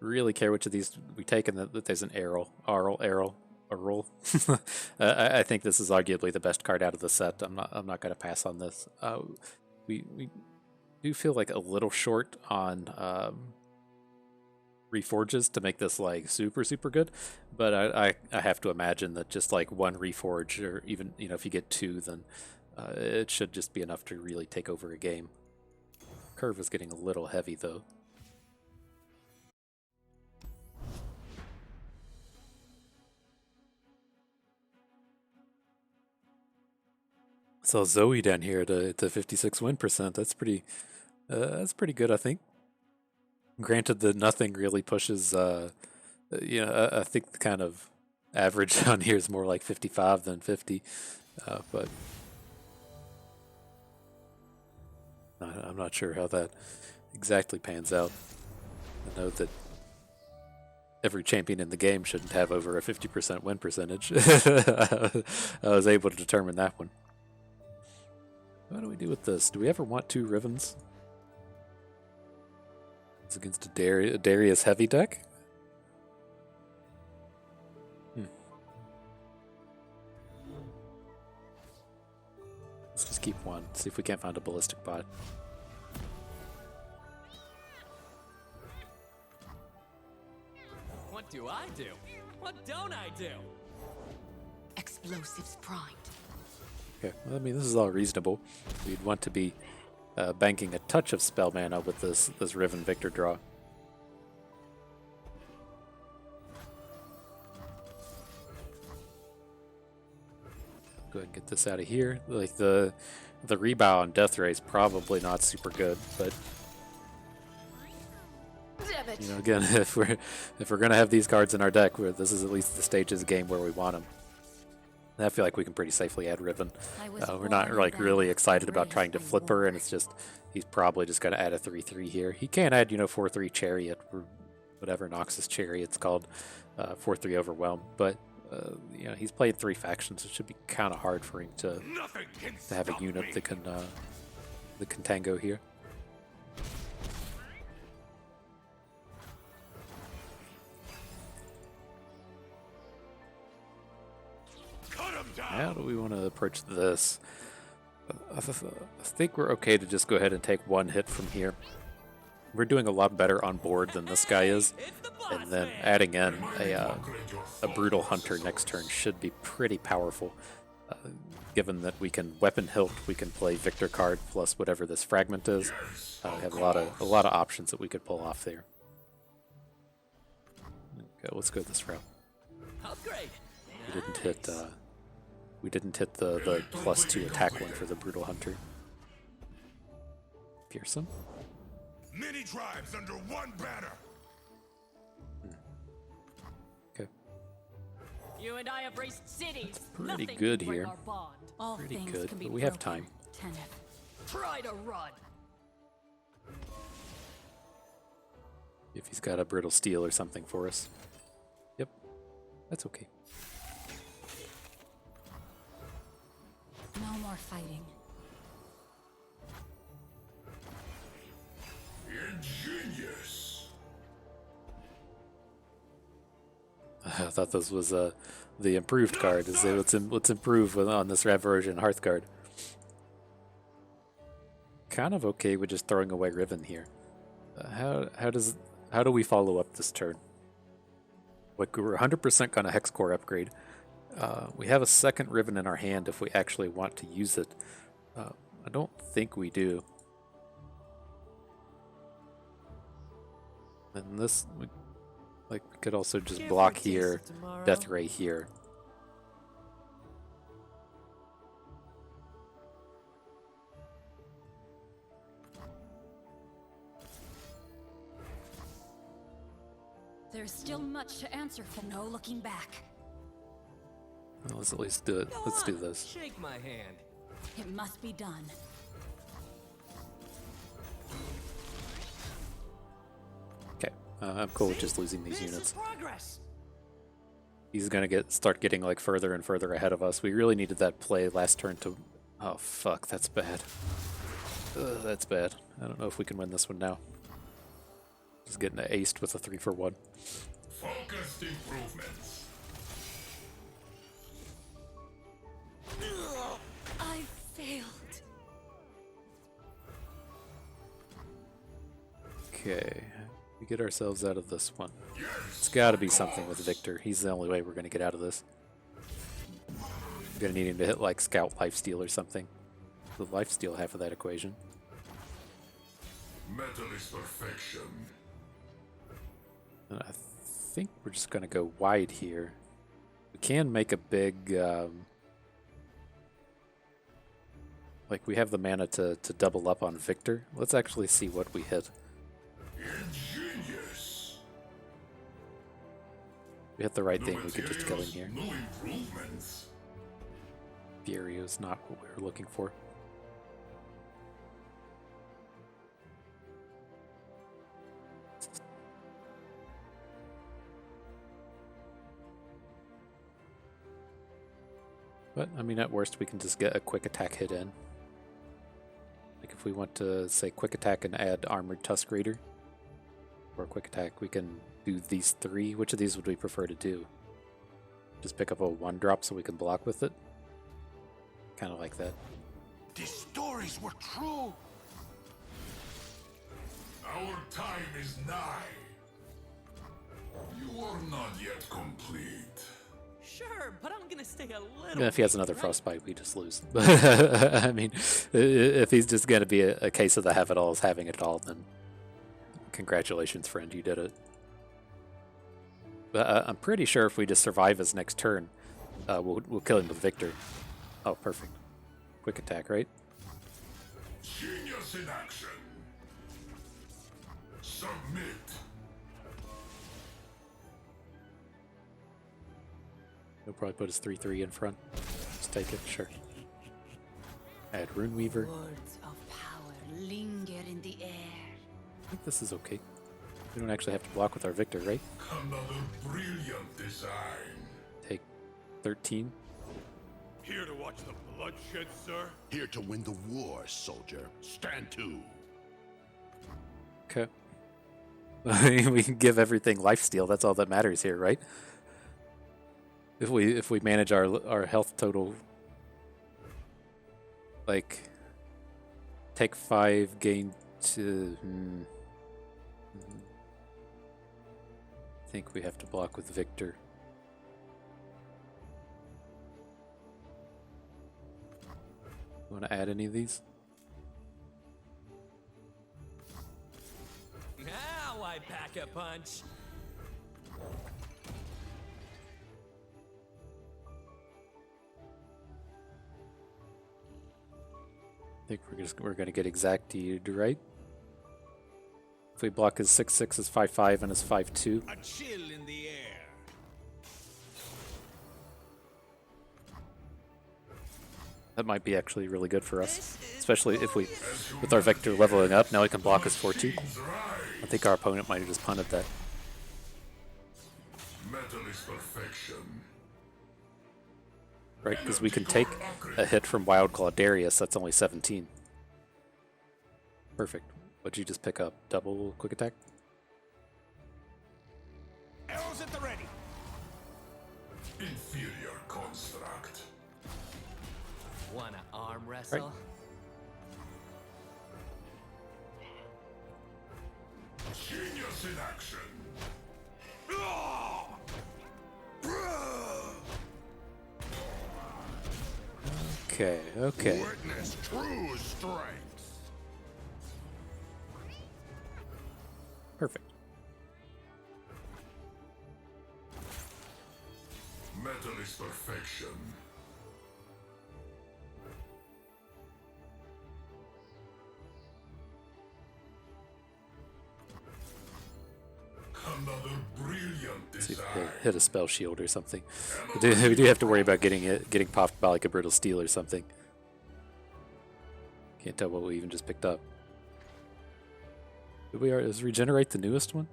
really care which of these we take, and that there's an arrow. I think this is arguably the best card out of the set. I'm not going to pass on this. We do feel like a little short on Reforges to make this like super good, but I have to imagine that just like one Reforge, or even if you get 2, then it should just be enough to really take over a game. Curve is getting a little heavy though. So Zoe down here to 56 win percent. That's pretty good, I think. Granted that nothing really pushes. I think the kind of average on here is more like 55 than 50, but I'm not sure how that exactly pans out. I know that every champion in the game shouldn't have over a 50% win percentage. I was able to determine that one. What do we do with this? Do we ever want 2 Rivens? It's against a Darius heavy deck? Let's just keep one. See if we can't find a ballistic bot. What do I do? What don't I do? Explosives primed. Okay, well, I mean, this is all reasonable. We'd want to be banking a touch of spell mana with this Riven Viktor draw. Go ahead and get this out of here. Like the rebound on Death Ray is probably not super good, but you know, again, if we're gonna have these cards in our deck, this is at least the stage of the game where we want them. I feel like we can pretty safely add Riven. We're not like really excited about trying to flip her, and it's just he's probably just gonna add a 3/3 here. He can add 4/3 Chariot or whatever Noxus Chariot's called, 4/3 Overwhelm, but he's played 3 factions, so it should be kind of hard for him to have a unit that can tango here. How do we want to approach this? I think we're okay to just go ahead and take 1 hit from here. We're doing a lot better on board than this guy is, and then adding in a Brutal Hunter next turn should be pretty powerful. Given that we can Weapon Hilt, we can play Viktor card plus whatever this fragment is. We have a lot of options that we could pull off there. Okay, let's go this route. Upgrade. We didn't hit the +2 attack one for the Brutal Hunter. Fearsome. Many tribes under one banner. Okay. You and I have raced cities. Pretty good here. All Pretty things good, can be but we have broken. time. Try to run. If he's got a Brittle Steel or something for us. Yep, that's okay. No more fighting. Ingenious. I thought this was the improved card. Let's improve on this Reversion Hearth card. Kind of okay with just throwing away Riven here. How do we follow up this turn? Like, we're 100% gonna Hex Core upgrade. We have a second Riven in our hand if we actually want to use it. I don't think we do. And this, we could also just block here, Death Ray here. There's still much to answer for. No looking back. Well, let's at least do it. Let's do this. Shake my hand. It must be done. Okay, I'm cool with just losing these This is units. progress. He's gonna start getting like further and further ahead of us. We really needed that play last turn to. Oh fuck, that's bad. That's bad. I don't know if we can win this one now. Just getting aced with a 3-for-1. Focused improvements. I failed. Okay, we get ourselves out of this one. It's got to be something with Viktor. He's the only way we're going to get out of this. We're going to need him to hit like Scout Lifesteal or something. The Lifesteal half of that equation. Metal is perfection. And I think we're just going to go wide here. We can make a big... like, we have the mana to double up on Viktor. Let's actually see what we hit. Ingenious. We hit the right thing, we could just kill him here. No improvements. Fury is not what we were looking for. But, I mean, at worst, we can just get a quick attack hit in. Like, if we want to, say, quick attack and add Armored Tusk Raider, or quick attack, we can do these 3. Which of these would we prefer to do? Just pick up a 1-drop so we can block with it? Kind of like that. The stories were true. Our time is nigh. You are not yet complete. Sure, but I'm gonna stay a little. And if he has another frostbite, we just lose. I mean, if he's just going to be a case of the have-it-alls having it all, then congratulations, friend, you did it. But I'm pretty sure if we just survive his next turn, we'll kill him with Viktor. Oh, perfect. Quick attack, right? Genius in action. Submit. He'll probably put his 3/3 in front. Just take it, sure. Add Rune Weaver. Words of power linger in the air. I think this is okay. We don't actually have to block with our Viktor, right? Another brilliant design. Take 13. Here to watch the bloodshed, sir? Here to win the war, soldier. Stand to. Okay. We can give everything lifesteal. That's all that matters here, right? If we manage our health total, like take 5, gain 2. I think we have to block with Viktor. Want to add any of these? Now I pack a punch. I think we're gonna get exacted, right? If we block his 6/6, his 5/5, and his 5/2. A chill in the air. That might be actually really good for us, especially if we, with our Viktor leveling up, now we can block his 4/2. I think our opponent might have just punted that. Metal is perfection. Right, because we can take a hit from Wild Claw Darius, that's only 17. Perfect. What'd you just pick up? Double quick attack? Arrows at the ready. Inferior construct. Wanna arm wrestle? Genius in action. Okay, okay. Witness true strength. Perfect. Metal is perfection. Another brilliant See if design. we'll hit a spell shield or something. We do have to worry about getting popped by like a brittle steel or something. Can't tell what we even just picked up. Is regenerate the newest one?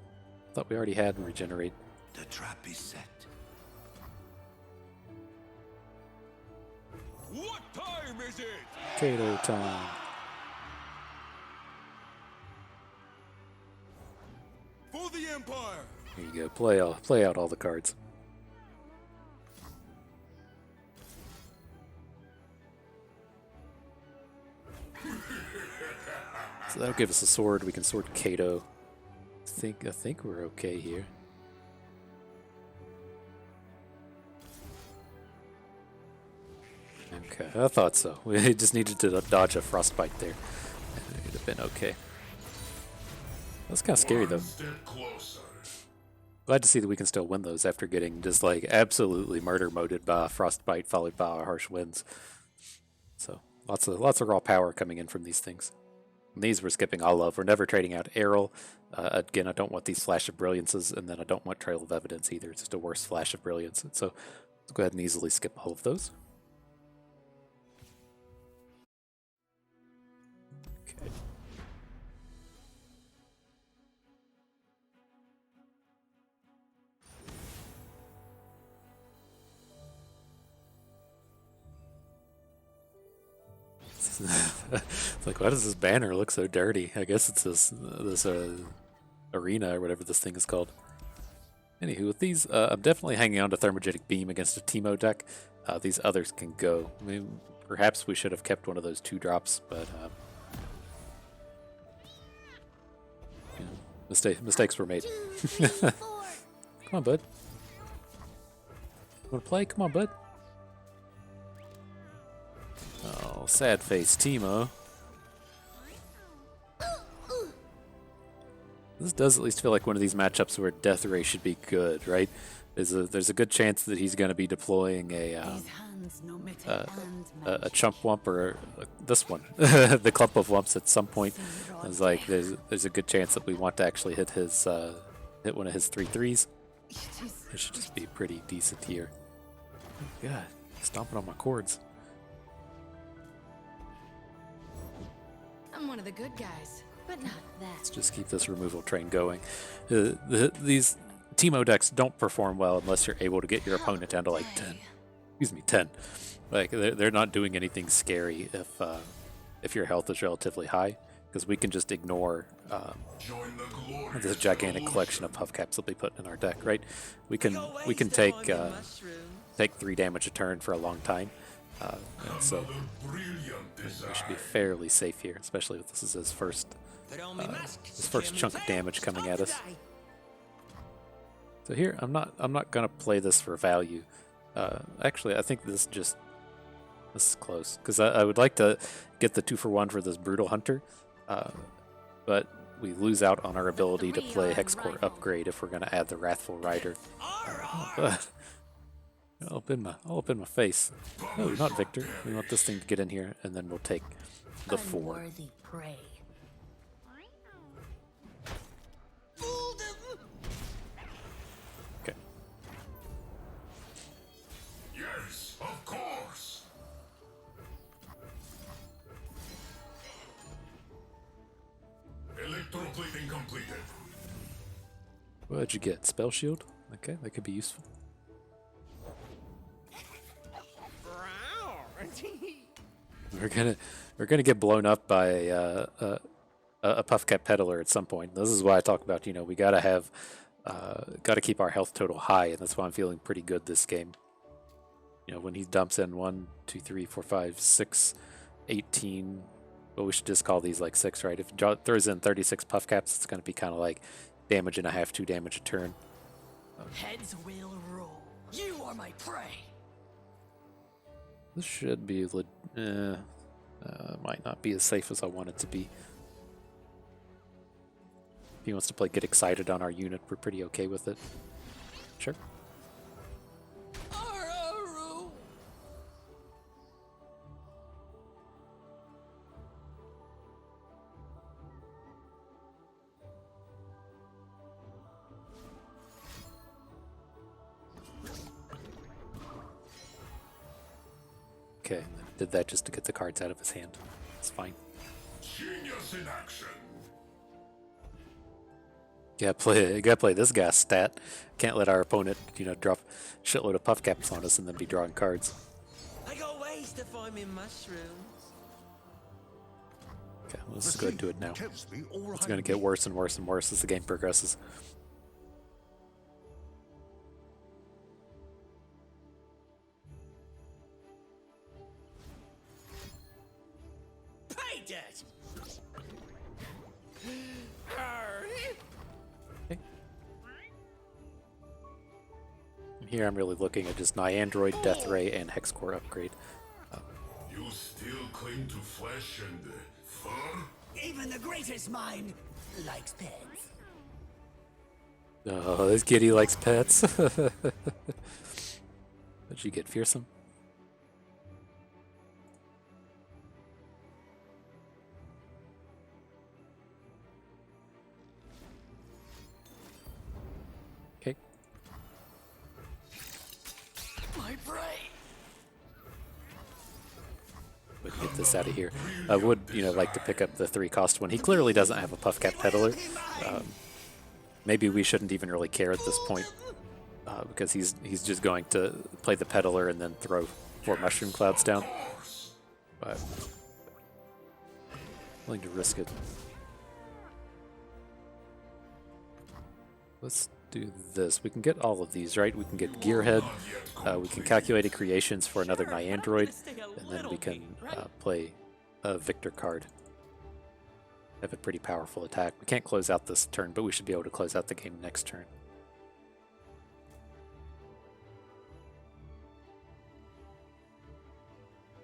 I thought we already had regenerate. The trap is set. What time is it? Kato time. For the Empire. Here you go. Play out all the cards. So that'll give us a sword. We can sword Kato. I think we're okay here. Okay, I thought so. We just needed to dodge a frostbite there. And it would have been okay. That's kind of scary though. One step closer. Glad to see that we can still win those after getting just like absolutely murder-moded by a frostbite followed by our harsh winds. So lots of raw power coming in from these things. And these we're skipping all of. We're never trading out Errol. Again, I don't want these Flash of Brilliances, and then I don't want Trail of Evidence either. It's just a worse Flash of Brilliance. So let's go ahead and easily skip all of those. Okay. It's like, why does this banner look so dirty? I guess it's this arena or whatever this thing is called. Anywho, with these, I'm definitely hanging on to Thermogenic Beam against a Teemo deck. These others can go. I mean, perhaps we should have kept one of those 2-drops, but you know, mistakes were made. 2, 3, 4. Come on, bud. Wanna play? Come on, bud. Oh, sad face Teemo. This does at least feel like one of these matchups where Death Ray should be good, right? There's a good chance that he's going to be deploying a chump wump or this one, the clump of wumps at some point. It's like there's a good chance that we want to actually hit his hit one of his 3/3s. It should just be pretty decent here. Oh, God, stomping on my cords. I'm one of the good guys, but not that. Let's just keep this removal train going. These Teemo decks don't perform well unless you're able to get your opponent down to like 10. Excuse me, 10. Like they're not doing anything scary if your health is relatively high, because we can just ignore this gigantic collection of puff caps that we put in our deck, right? We can take 3 damage a turn for a long time. So we should be fairly safe here, especially if this is his first chunk of damage coming at us. So here, I'm not gonna play this for value. Actually, I think this is close, because I would like to get the 2-for-1 for this Brutal Hunter, but we lose out on our ability to play Hexcore Upgrade if we're gonna add the Wrathful Rider. All up in my face. No, not Viktor. We want this thing to get in here, and then we'll take the 4. Unworthy prey. Okay. Yes, of course. Electroplating completed. What'd you get? Spell Shield? Okay, that could be useful. We're gonna get blown up by a Puffcat Peddler at some point. This is why I talk about, we gotta keep our health total high, and that's why I'm feeling pretty good this game. When he dumps in 1, 2, 3, 4, 5, 6, 18. Well, we should just call these like 6, right? If he throws in 36 puff caps, it's gonna be kind of like damage and a half, 2 damage a turn. Heads will roll. You are my prey. This should be might not be as safe as I want it to be. If he wants to play Get Excited on our unit, we're pretty okay with it. Sure. Okay, did that just to get the cards out of his hand. It's fine. Genius in action. Gotta play this guy's stat. Can't let our opponent, drop a shitload of puff caps on us and then be drawing cards. I got ways to find me mushrooms. Okay, let's go ahead and do it now. It's gonna get worse and worse and worse as the game progresses. Pay dirt. Here I'm really looking at just Nyandroid, Death Ray, and Hexcore Upgrade. You still cling to flesh and fur? Even the greatest mind likes pets. Oh, this kitty likes pets. Did you get fearsome? Okay. My prey. Would get this out of here. I would, like to pick up the 3-cost one. He clearly doesn't have a Puffcat Peddler. Maybe we shouldn't even really care at this point, because he's just going to play the Peddler and then throw 4 Mushroom Clouds down. But Willing to risk it. Let's do this. We can get all of these, right? We can get Gearhead. We can calculate creations for another Nyandroid, and then we can play a Viktor card. Have a pretty powerful attack. We can't close out this turn, but we should be able to close out the game next turn.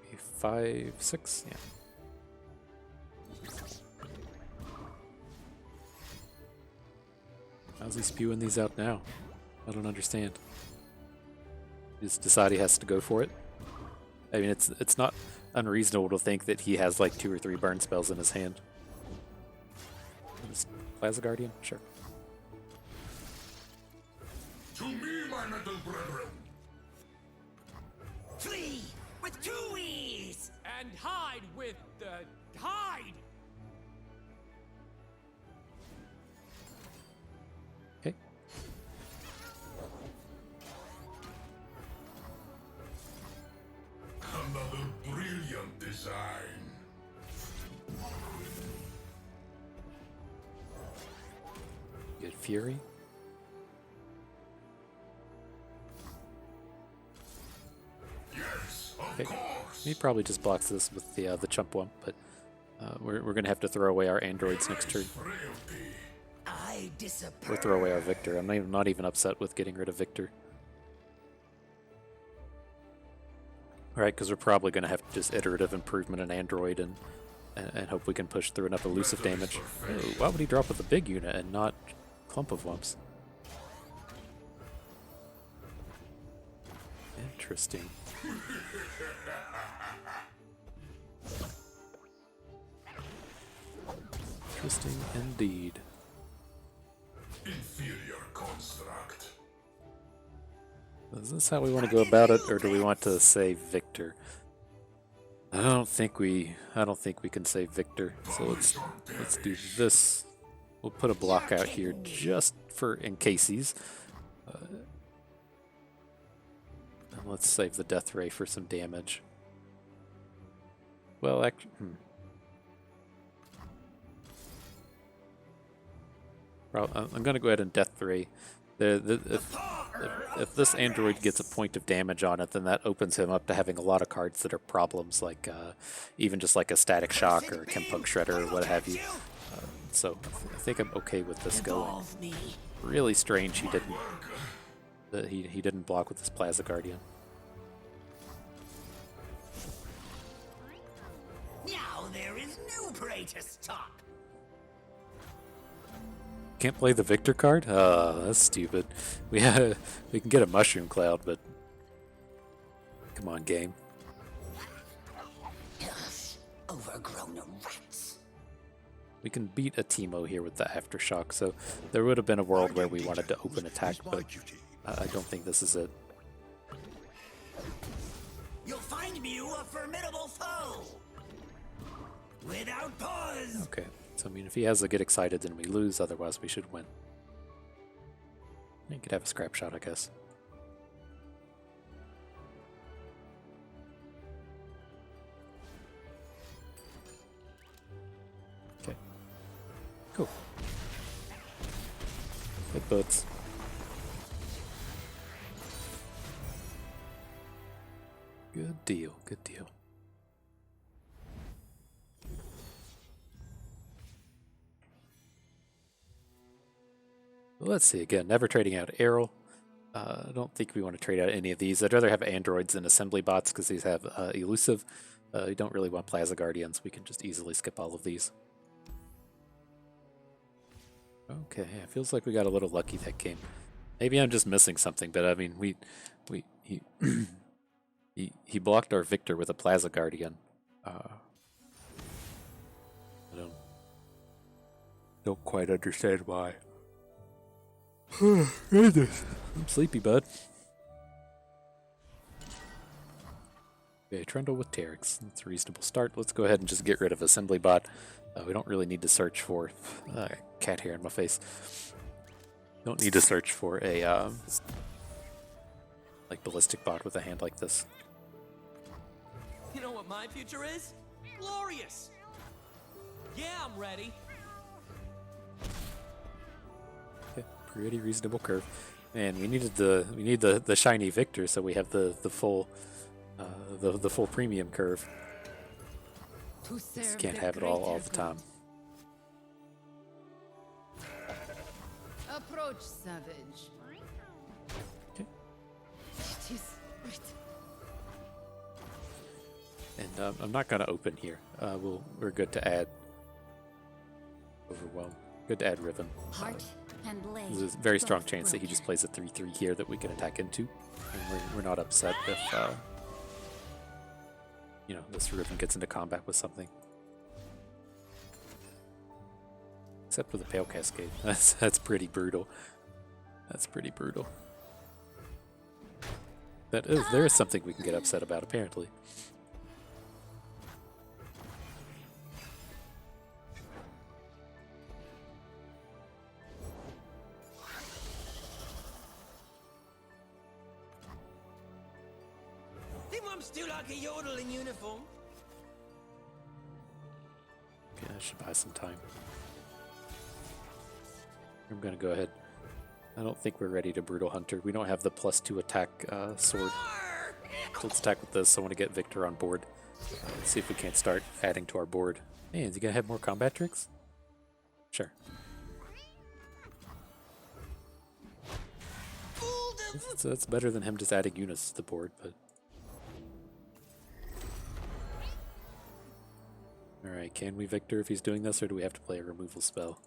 Maybe 5, 6, yeah. How's he spewing these out now? I don't understand. He just decide he has to go for it. I mean, it's not unreasonable to think that he has like 2 or 3 burn spells in his hand. Plaza Guardian? Sure. To me, my metal brethren! Flee with 2 E's! And hide with the hide! Okay. Another brilliant design. Good Fury. Yes, of Okay. course. He probably just blocks this with the Chump Wump, but we're gonna have to throw away our androids next turn. Frailty. I disappear. Or throw away our Viktor. I'm not even upset with getting rid of Viktor. Alright, because we're probably going to have just iterative improvement in Android and hope we can push through enough elusive damage. Oh, why would he drop with a big unit and not Clump of Wumps? Interesting. Interesting indeed. Inferior construct. Is this how we want to go about it, or do we want to save Viktor? I don't think we can save Viktor. So let's do this. We'll put a block out here just for in cases. And let's save the Death Ray for some damage. Well, actually, I'm gonna go ahead and Death Ray. If this android gets a point of damage on it, then that opens him up to having a lot of cards that are problems, like even just like a Static Shock or a Chempunk Shredder or what have you. So I think I'm okay with this going. Really strange he didn't block with his Plaza Guardian. Now there is no prey to stop. Can't play the Viktor card? Oh, that's stupid. We can get a Mushroom Cloud, but come on, game. Overgrown rats. We can beat a Teemo here with the Aftershock, so there would have been a world where we wanted to open attack, but I don't think this is it. You'll find Mew a formidable foe. Without pause. Okay, so I mean, if he has a Get Excited, then we lose, otherwise we should win. You could have a scrap shot, I guess. Okay. Cool. Headbutts. Good deal, good deal. Let's see, again, never trading out Errol. I don't think we want to trade out any of these. I'd rather have androids than assembly bots because these have elusive. You don't really want Plaza Guardians. We can just easily skip all of these. Okay, it feels like we got a little lucky that game. Maybe I'm just missing something, but I mean, he blocked our Viktor with a Plaza Guardian. I don't quite understand why. Goodness. I'm sleepy, bud. Okay, Trundle with Teryx. That's a reasonable start. Let's go ahead and just get rid of Assembly Bot. We don't really need to search for... cat hair in my face. Don't need to search for a like Ballistic Bot with a hand like this. You know what my future is? Glorious! Yeah, I'm ready. Okay, pretty reasonable curve. Man, we need the shiny Viktor, so we have the full the full premium curve. Just can't have it all the time. Approach, savage. Okay. It is right. And I'm not gonna open here. We're good to add Overwhelm. Good to add Riven. Heart and blade. There's a very strong chance that he just plays a 3/3 here that we can attack into, and we're not upset if you know, this Riven gets into combat with something. Except for the Pale Cascade. That's pretty brutal. That's pretty brutal. There is something we can get upset about, apparently. Think I'm still like a yodel in uniform? Okay, I should buy some time. I'm gonna go ahead. I don't think we're ready to Brutal Hunter. We don't have the +2 attack sword. So let's attack with this. I want to get Viktor on board. Let's see if we can't start adding to our board. Man, is he gonna have more combat tricks? Sure. So that's better than him just adding units to the board, but... Alright, can we Viktor if he's doing this, or do we have to play a removal spell?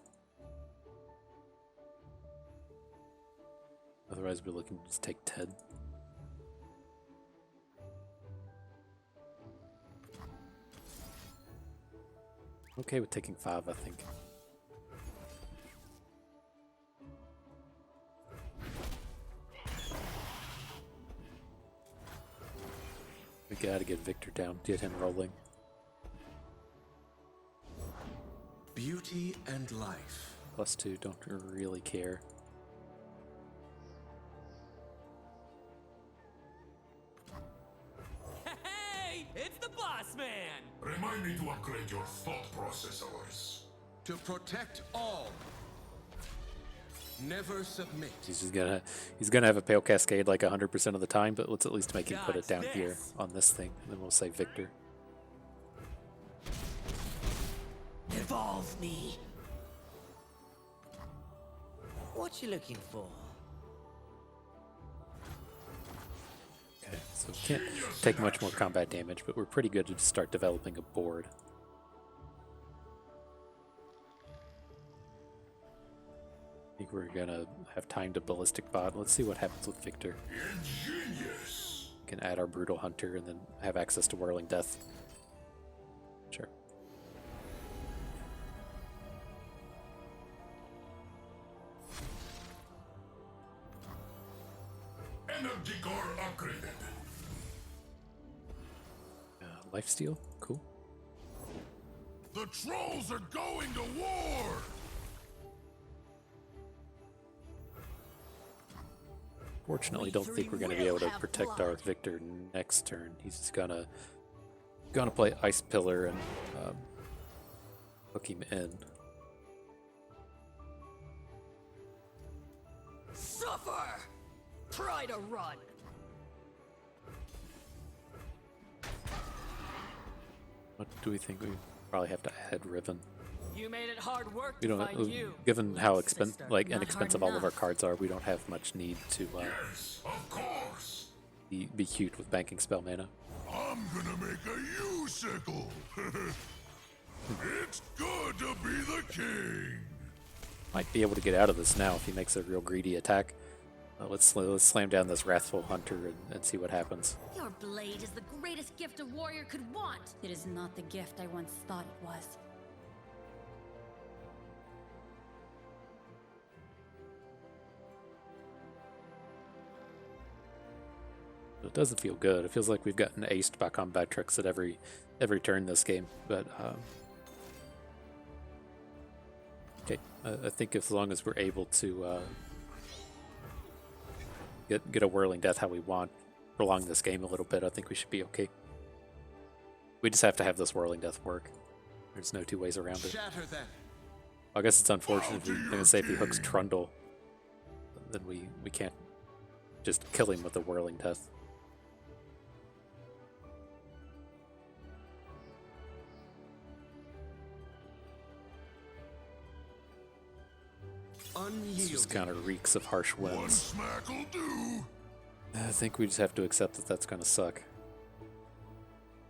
Otherwise we're looking to just take 10. Okay with taking 5, I think. We gotta get Viktor down, get him rolling. Beauty and life. +2, don't really care. Hey, it's the boss man! Remind me to upgrade your thought processors. To protect all. Never submit. He's gonna have a Pale Cascade like 100% of the time, but let's at least make him put it down here on this thing, and then we'll say Viktor. Evolve me. What you looking for? Okay, so we can't take much more combat damage, but we're pretty good to start developing a board. I think we're gonna have time to Ballistic Bot. Let's see what happens with Viktor. Ingenious. We can add our Brutal Hunter and then have access to Whirling Death. Sure. Energy core upgraded. Lifesteal? Cool. The trolls are going to war! Fortunately, don't think we're going to be able to protect our Viktor next turn. He's just gonna play Ice Pillar and hook him in. Suffer! Try to run. What do we think? We probably have to add Riven. You made it hard work We to don't, find you. given how Sister, inexpensive not all of our hard cards are, we don't have much need to Yes, of course. be cute with banking spell mana. I'm gonna make a U-sickle. It's good to be the king. Might be able to get out of this now if he makes a real greedy attack. Let's slam down this Wrathful Hunter and see what happens. Your blade is the greatest gift a warrior could want. It is not the gift I once thought it was. It doesn't feel good. It feels like we've gotten aced by combat tricks at every turn this game. But okay, I think as long as we're able to get a Whirling Death how we want, prolong this game a little bit, I think we should be okay. We just have to have this Whirling Death work. There's no two ways around it. Shatter them. I guess it's unfortunate. I'm gonna say if he hooks Trundle, then we can't just kill him with a Whirling Death. This just kind of reeks of harsh One winds. smack'll do. I think we just have to accept that that's gonna suck.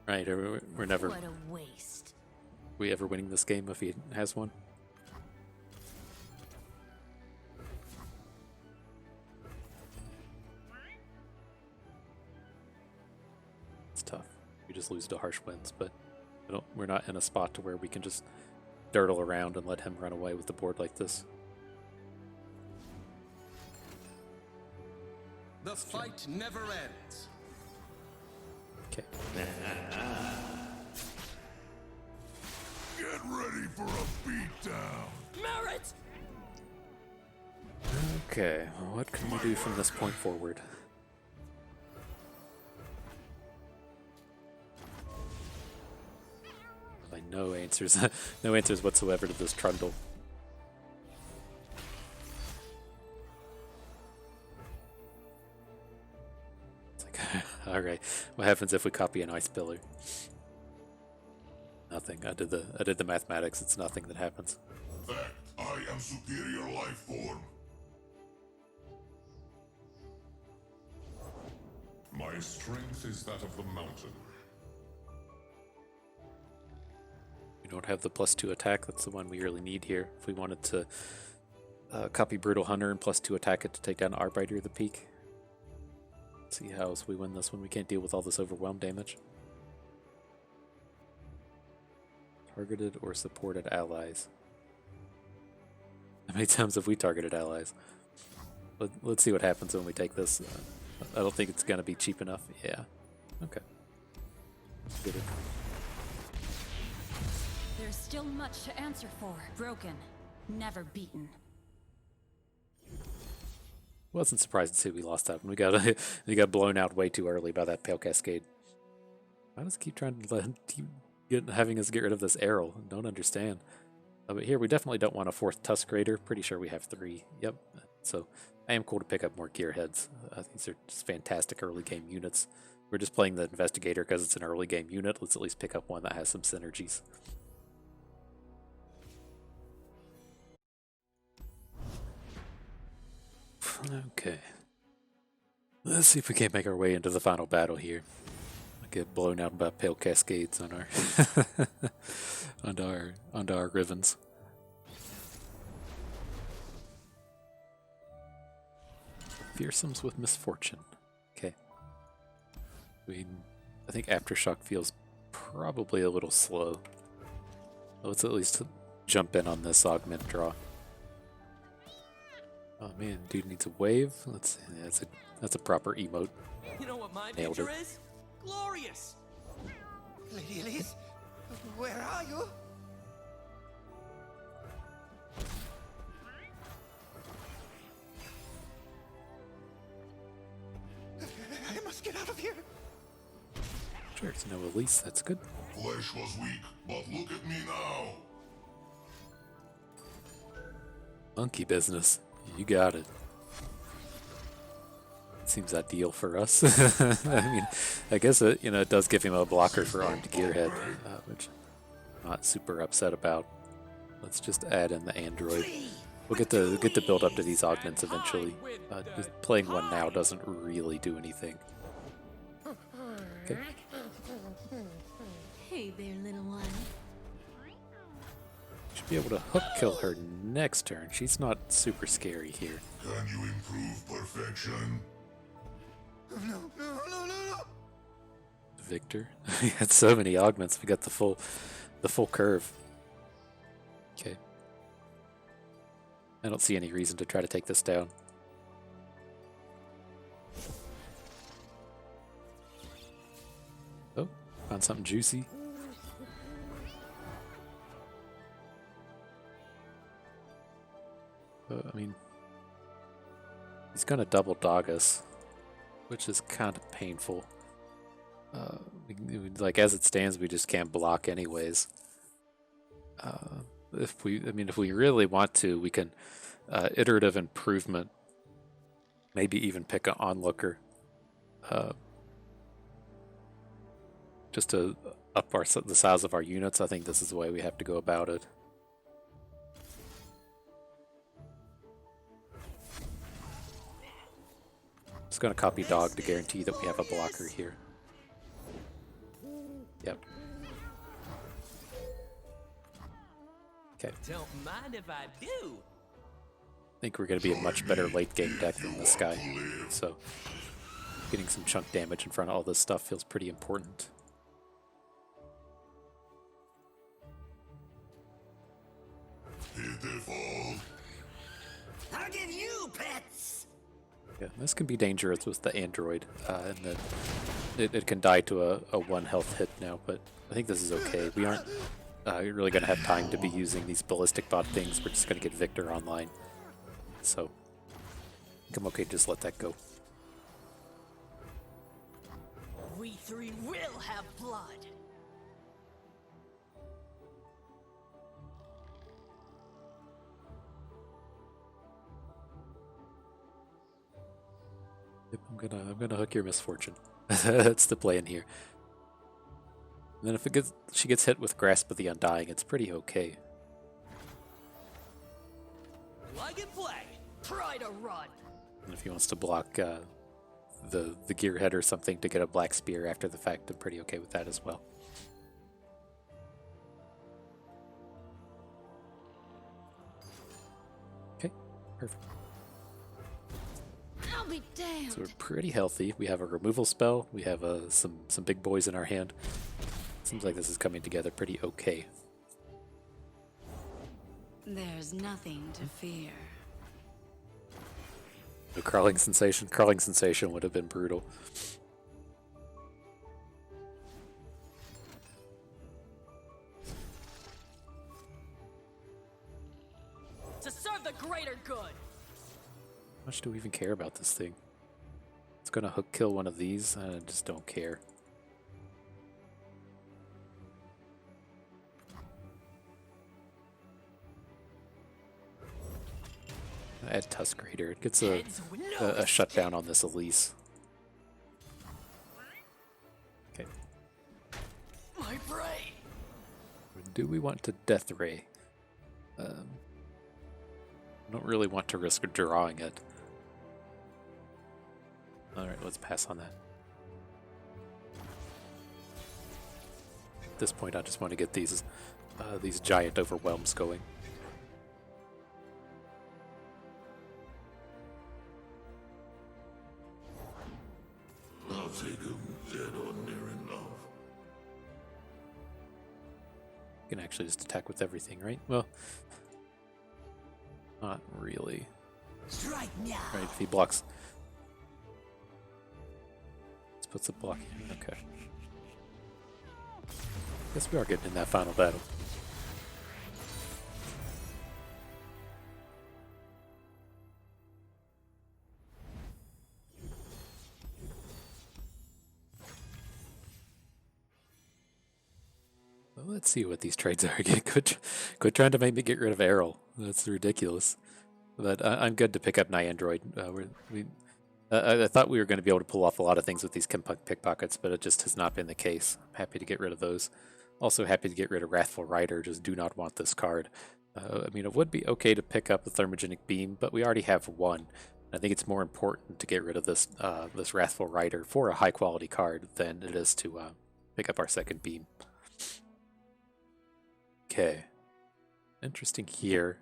Right? We're never. What a waste. We ever winning this game if he has one? It's tough. We just lose to harsh winds, but we're not in a spot to where we can just dirtle around and let him run away with the board like this. The fight never ends. Okay. Get ready for a beatdown. Merit! Okay, well, what can we do from this point forward? Like no answers, no answers whatsoever to this Trundle. It's like, all right, what happens if we copy an Ice Pillar? Nothing. I did the mathematics. It's nothing that happens. Fact, I am superior life form. My strength is that of the mountain. We don't have the +2 attack. That's the one we really need here. If we wanted to copy Brutal Hunter and +2 attack it to take down Arbiter of the Peak. Let's see how else we win this when we can't deal with all this overwhelm damage. Targeted or supported allies. How many times have we targeted allies? Let's see what happens when we take this. I don't think it's going to be cheap enough. Yeah. Okay. Get it. There's still much to answer for. Broken, never beaten. Wasn't surprised to see we lost that one. We got blown out way too early by that Pale Cascade. Why does it keep trying to having us get rid of this arrow? Don't understand. But here we definitely don't want a 4th Tusk Raider. Pretty sure we have 3. Yep. So I am cool to pick up more Gearheads. These are just fantastic early game units. We're just playing the Investigator because it's an early game unit. Let's at least pick up one that has some synergies. Okay. Let's see if we can't make our way into the final battle here. Get blown out by Pale Cascades on our onto our Rivens. Fearsomes with Misfortune. Okay. I think Aftershock feels probably a little slow. Let's at least jump in on this Augment draw. Oh man, dude needs a wave. Let's see. That's a proper emote. You know what my Nailed picture it. is? Glorious! Lady Elise, where are you? I must get out of here. Sure, it's no Elise. That's good. Flesh was weak, but look at me now. Monkey business. You got it. Seems ideal for us. I mean, I guess it does give him a blocker for armed Gearhead, which I'm not super upset about. Let's just add in the android. We'll get to build up to these augments eventually. Just playing one now doesn't really do anything. Okay. Hey there, little one. Should be able to hook kill her next turn. She's not super scary here. Can you improve perfection? No. Viktor. We had so many augments. We got the full curve. Okay. I don't see any reason to try to take this down. Oh, found something juicy. I mean, he's gonna double dog us, which is kind of painful. Like as it stands, we just can't block anyways. If we really want to, we can iterative improvement. Maybe even pick an onlooker, just to up the size of our units. I think this is the way we have to go about it. Just gonna copy dog to guarantee that we have a blocker here. Yep. Okay. Don't mind if I do. I think we're going to be a much better late game deck than this guy. So getting some chunk damage in front of all this stuff feels pretty important. I'll give you pets. Yeah, this can be dangerous with the android, and then it can die to a 1 health hit now, but I think this is okay. We aren't really going to have time to be using these ballistic bot things. We're just going to get Viktor online. So I think I'm okay to just let that go. We three will have blood. Yep, I'm gonna hook your misfortune. That's the plan here. And then if she gets hit with Grasp of the Undying, it's pretty okay. Plug and play. Try to run. And if he wants to block the gearhead or something to get a black spear after the fact, I'm pretty okay with that as well. Okay, perfect. I'll be damned. So we're pretty healthy. We have a removal spell. We have some big boys in our hand. Seems like this is coming together pretty okay. There's nothing to fear. The crawling sensation. Crawling sensation would have been brutal. To serve the greater good. How much do we even care about this thing? It's gonna hook kill one of these. I just don't care. Add Tusk Raider. It gets a shutdown on this Elise. Okay. My prey. Do we want to Death Ray? I don't really want to risk drawing it. Alright, let's pass on that. At this point, I just want to get these giant overwhelms going. I'll take him dead or near enough. You can actually just attack with everything, right? Well, not really. Strike now. Right, if he blocks. Let's put some block in. Okay. Guess we are getting in that final battle. Well, let's see what these trades are. Quit trying to make me get rid of Errol. That's ridiculous. But I'm good to pick up Nyandroid. I thought we were going to be able to pull off a lot of things with these pickpockets, but it just has not been the case. I'm happy to get rid of those. Also happy to get rid of Wrathful Rider. Just do not want this card. I mean, it would be okay to pick up the Thermogenic Beam, but we already have one. I think it's more important to get rid of this this Wrathful Rider for a high quality card than it is to pick up our second beam. Okay. Interesting here.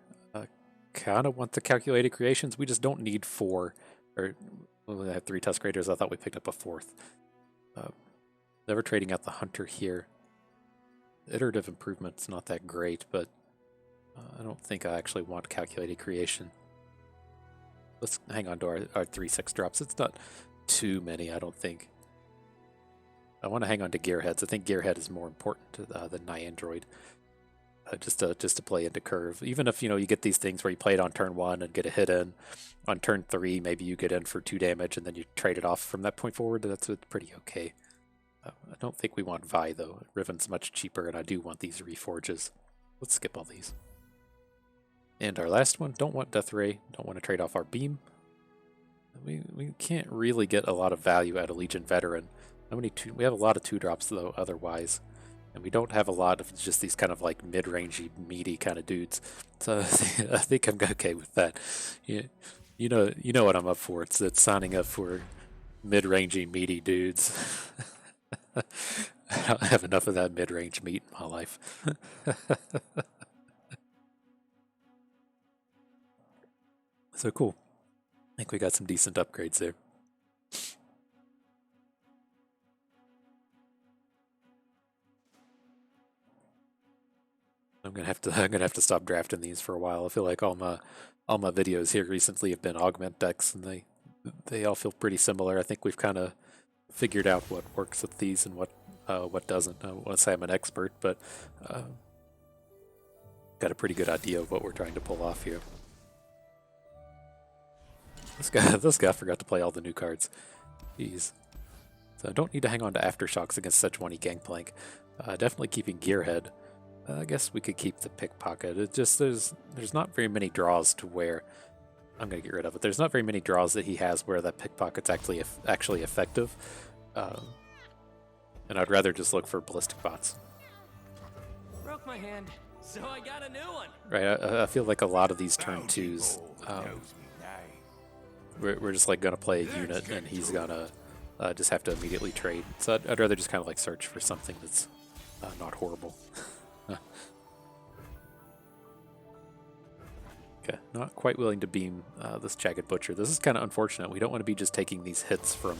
Kind of want the calculated creations. We just don't need 4. Or we only have 3 Tusk Raiders. I thought we picked up a 4th. Never trading out the Hunter here. Iterative improvement's not that great, but I don't think I actually want calculated creation. Let's hang on to our 3/6 drops. It's not too many, I don't think. I want to hang on to Gearheads. I think Gearhead is more important than Nyandroid. Just to play into curve. Even if you get these things where you play it on turn 1 and get a hit in, on turn 3 maybe you get in for 2 damage and then you trade it off from that point forward. That's pretty okay. I don't think we want Vi though. Riven's much cheaper, and I do want these Reforges. Let's skip all these. And our last one, don't want Death Ray, don't want to trade off our beam. We can't really get a lot of value out of Legion Veteran. We have a lot of 2-drops though otherwise. And we don't have a lot of just these kind of like mid-rangey, meaty kind of dudes. So I think I'm okay with that. You know what I'm up for. It's signing up for mid-rangey, meaty dudes. I don't have enough of that mid-range meat in my life. So cool. I think we got some decent upgrades there. I'm gonna have to stop drafting these for a while. I feel like all my videos here recently have been augment decks, and they all feel pretty similar. I think we've kind of figured out what works with these and what doesn't. I want to say I'm an expert, but got a pretty good idea of what we're trying to pull off here. This guy forgot to play all the new cards. Jeez. So I don't need to hang on to Aftershocks against Sejuani Gangplank. Definitely keeping Gearhead. I guess we could keep the Pickpocket. It just there's not very many draws to where I'm gonna get rid of it. There's not very many draws that he has where that Pickpocket's actually effective. And I'd rather just look for ballistic bots. Broke my hand, so I got a new one. Right. I feel like a lot of these turn 2s. We're just like gonna play a unit and he's gonna just have to immediately trade. So I'd rather just kind of like search for something that's not horrible. Okay, not quite willing to beam this Jagged Butcher. This is kind of unfortunate. We don't want to be just taking these hits from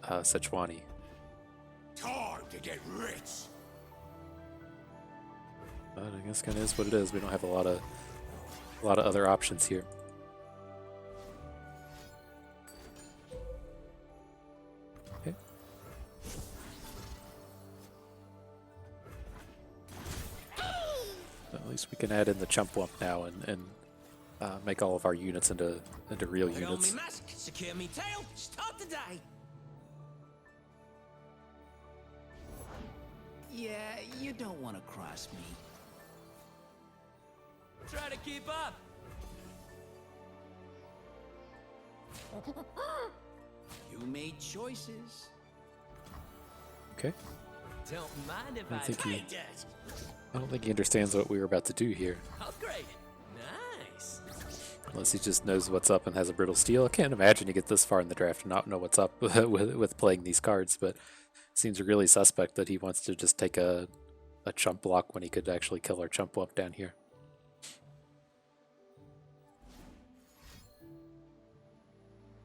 Sejuani. Time to get rich. But I guess kind of is what it is. We don't have a lot of other options here. Okay. At least we can add in the Chump Wump now and make all of our units into real units. Mask, secure me tail, start the day. Yeah, you don't want to cross me. Try to keep up. You made choices. Okay. Don't mind if I I don't think he understands what we were about to do here. upgrade. Nice. Unless he just knows what's up and has a Brittle Steel. I can't imagine you get this far in the draft and not know what's up with playing these cards, but it seems really suspect that he wants to just take a chump block when he could actually kill our Chump Wump down here.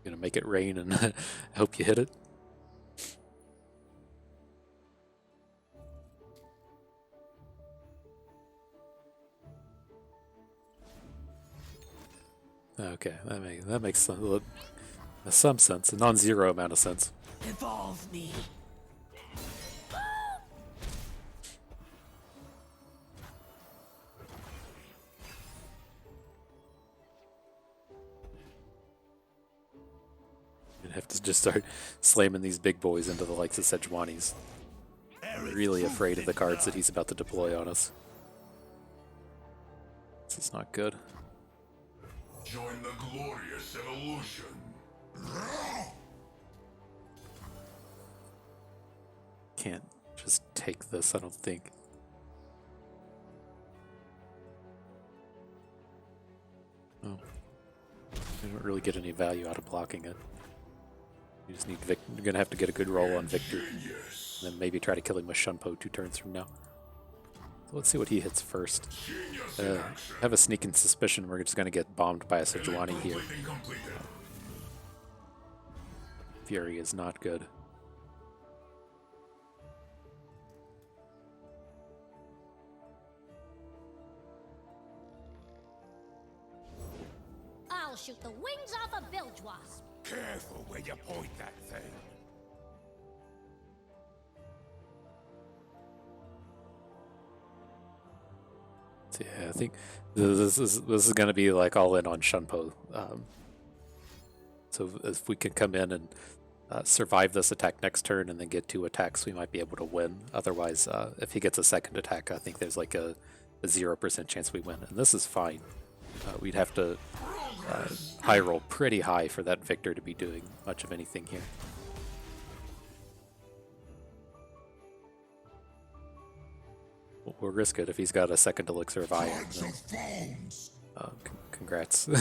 Gonna make it rain and hope you hit it. Okay, that makes some sense, a non-zero amount of sense. Evolve me. You'd have to just start slamming these big boys into the likes of Sejuani's. I'm really afraid of the cards that he's about to deploy on us. This is not good. Join the glorious evolution. Can't just take this, I don't think. Oh. I don't really get any value out of blocking it. You just need You're gonna have to get a good roll on Viktor. And then maybe try to kill him with Shunpo 2 turns from now. So let's see what he hits first. I have a sneaking suspicion we're just gonna get bombed by a Sejuani here. Fury is not good. I'll shoot the wings off a bilge wasp. Careful where you point that thing. So yeah, I think this is going to be like all in on Shunpo. So if we can come in and survive this attack next turn and then get 2 attacks, we might be able to win. Otherwise, if he gets a second attack, I think there's like a 0% chance we win. And this is fine. We'd have to high roll pretty high for that Viktor to be doing much of anything here. We'll risk it if he's got a second elixir of iron. Congrats. I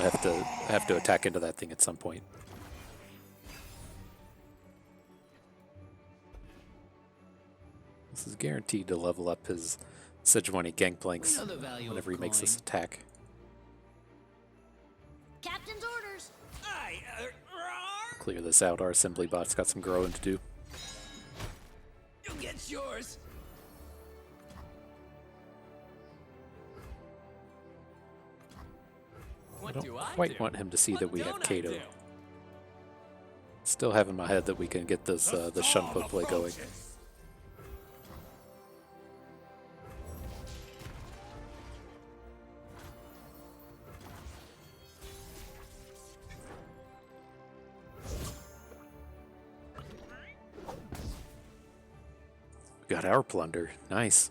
have to attack into that thing at some point. This is guaranteed to level up his Sejuani Gangplanks whenever he makes this attack. Captain's orders. Clear this out. Our assembly bot's got some growing to do. You get yours. I don't quite want him to see that we have Kato. Still have in my head that we can get this the Shunpo play going. We got our plunder. Nice.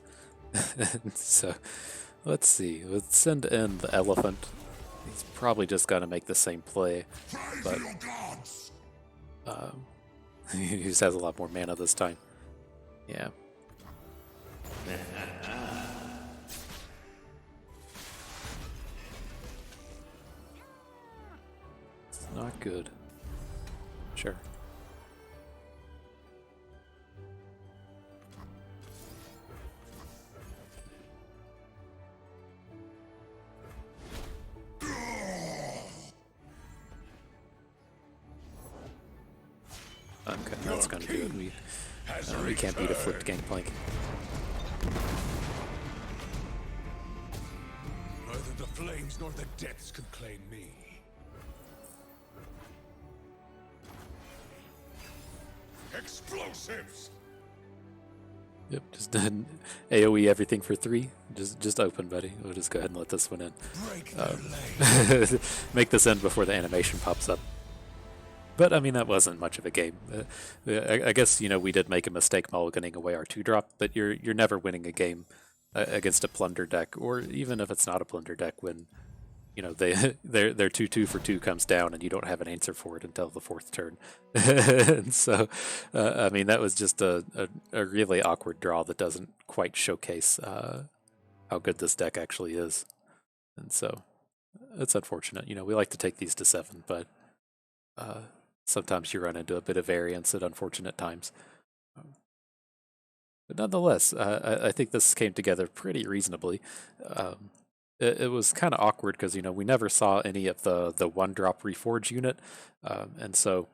So, let's see. Let's send in the elephant. He's probably just gonna make the same play, but he just has a lot more mana this time. Yeah. It's not good. Sure. Okay, that's gonna do it. We can't beat a flipped Gangplank. Neither the flames nor the depths can claim me. Explosives! Yep, just done AoE everything for 3. Just open, buddy. We'll just go ahead and let this one in. Make this end before the animation pops up. But I mean, that wasn't much of a game. I guess, you know, we did make a mistake mulliganing away our 2-drop, but you're never winning a game against a plunder deck, or even if it's not a plunder deck, when, you know, their 2/2 for 2 comes down and you don't have an answer for it until the 4th turn. And so, I mean, that was just a really awkward draw that doesn't quite showcase how good this deck actually is. And so, it's unfortunate. You know, we like to take these to 7, but sometimes you run into a bit of variance at unfortunate times. But nonetheless, I think this came together pretty reasonably. It was kind of awkward because, you know, we never saw any of the 1-drop Reforge unit. And so,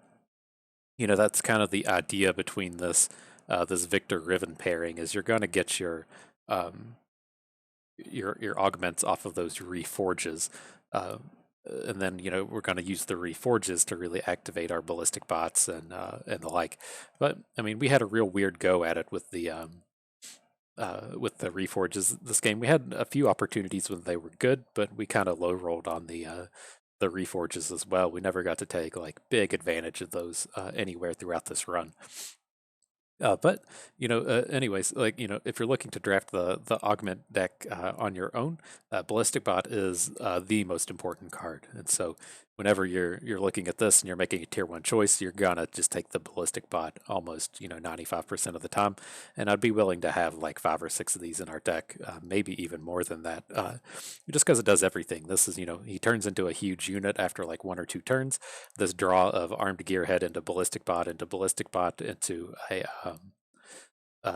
you know, that's kind of the idea between this Viktor Riven pairing, is you're going to get your augments off of those Reforges. And then, you know, we're going to use the Reforges to really activate our ballistic bots and the like. But I mean, we had a real weird go at it with the Reforges this game. We had a few opportunities when they were good, but we kind of low rolled on the Reforges as well. We never got to take like big advantage of those anywhere throughout this run. But, you know, anyways, like, you know, if you're looking to draft the Augment deck on your own, Ballistic Bot is the most important card. And so whenever you're looking at this and you're making a tier 1 choice, you're gonna just take the Ballistic Bot almost, you know, 95% of the time. And I'd be willing to have like 5 or 6 of these in our deck, maybe even more than that, just because it does everything. This is, you know, he turns into a huge unit after like 1 or 2 turns. This draw of Armed Gearhead into Ballistic Bot into a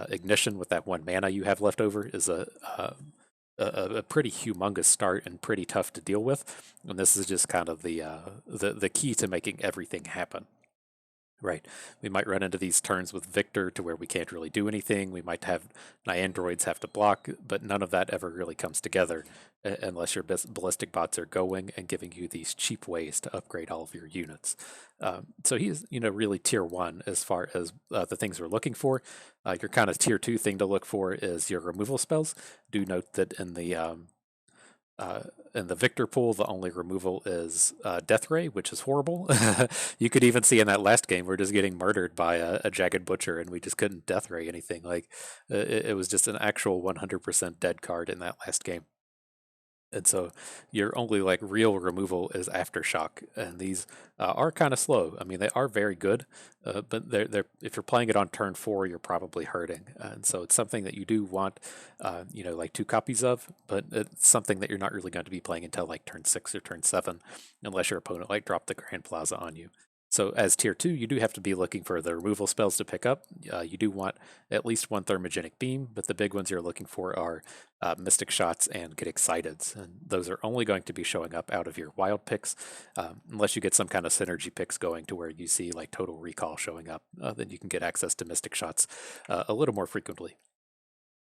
Ignition with that 1 mana you have left over is a pretty humongous start and pretty tough to deal with. And this is just kind of the key to making everything happen. Right. We might run into these turns with Viktor to where we can't really do anything. We might have Nyandroids have to block, but none of that ever really comes together unless your ballistic bots are going and giving you these cheap ways to upgrade all of your units. So he's, you know, really tier 1 as far as the things we're looking for. Your kind of tier 2 thing to look for is your removal spells. Do note that in the In the Viktor pool, the only removal is Death Ray, which is horrible. You could even see in that last game, we're just getting murdered by a Jagged Butcher, and we just couldn't Death Ray anything. Like, it was just an actual 100% dead card in that last game. And so your only like real removal is Aftershock, and these are kind of slow. I mean, they are very good, but they're if you're playing it on turn 4, you're probably hurting. And so it's something that you do want, like 2 copies of, but it's something that you're not really going to be playing until like turn 6 or turn 7, unless your opponent like dropped the Grand Plaza on you. So as tier 2, you do have to be looking for the removal spells to pick up. You do want at least 1 Thermogenic Beam, but the big ones you're looking for are Mystic Shots and Get Exciteds. And those are only going to be showing up out of your wild picks, unless you get some kind of synergy picks going to where you see like Total Recall showing up. Then you can get access to Mystic Shots a little more frequently.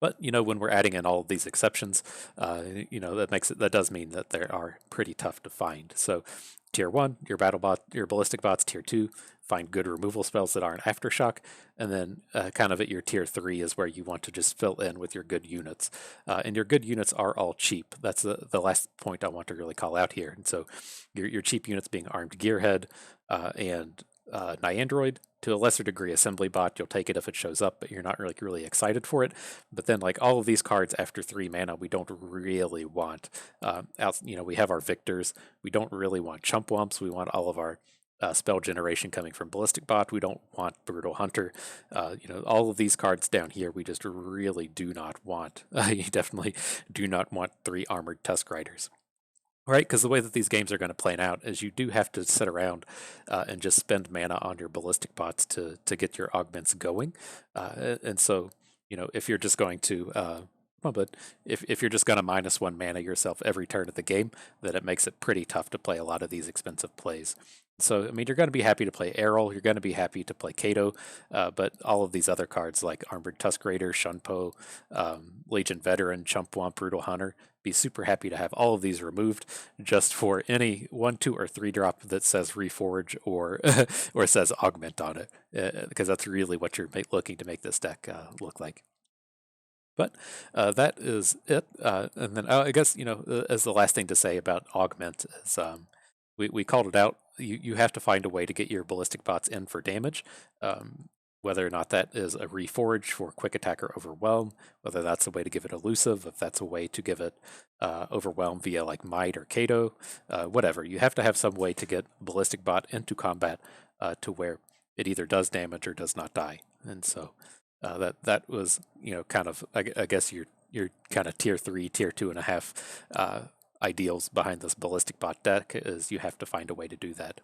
But when we're adding in all of these exceptions, that does mean that they are pretty tough to find. So tier 1, your ballistic bots. Tier 2, find good removal spells that aren't Aftershock, and then kind of at your tier 3 is where you want to just fill in with your good units. And your good units are all cheap. That's the last point I want to really call out here. And so your cheap units being Armed Gearhead and Nyandroid, to a lesser degree Assembly Bot. You'll take it if it shows up, but you're not really excited for it. But then like all of these cards after 3 mana, we don't really want. We have our Victors. We don't really want Chump Wumps. We want all of our spell generation coming from Ballistic Bot. We don't want Brutal Hunter. All of these cards down here, we just really do not want. You definitely do not want 3 Armored Tusk Riders. Right, because the way that these games are going to play out is you do have to sit around and just spend mana on your ballistic bots to get your augments going. And so, if you're just going to, if you're just going to -1 mana yourself every turn of the game, then it makes it pretty tough to play a lot of these expensive plays. So, I mean, you're going to be happy to play Errol, you're going to be happy to play Kato, but all of these other cards like Armored Tusk Raider, Shunpo, Legion Veteran, Chump Wump, Brutal Hunter, be super happy to have all of these removed just for any 1, 2, or 3 drop that says Reforge or or says Augment on it, because that's really what you're looking to make this deck look like. But that is it. And then I guess, as the last thing to say about Augment is we called it out. You have to find a way to get your ballistic bots in for damage. Whether or not that is a Reforge for Quick Attack or Overwhelm, whether that's a way to give it Elusive, if that's a way to give it Overwhelm via like Might or Kato, whatever. You have to have some way to get Ballistic Bot into combat to where it either does damage or does not die. And so that was, kind of, I guess your kind of tier 3, tier 2.5 ideals behind this ballistic bot deck is you have to find a way to do that.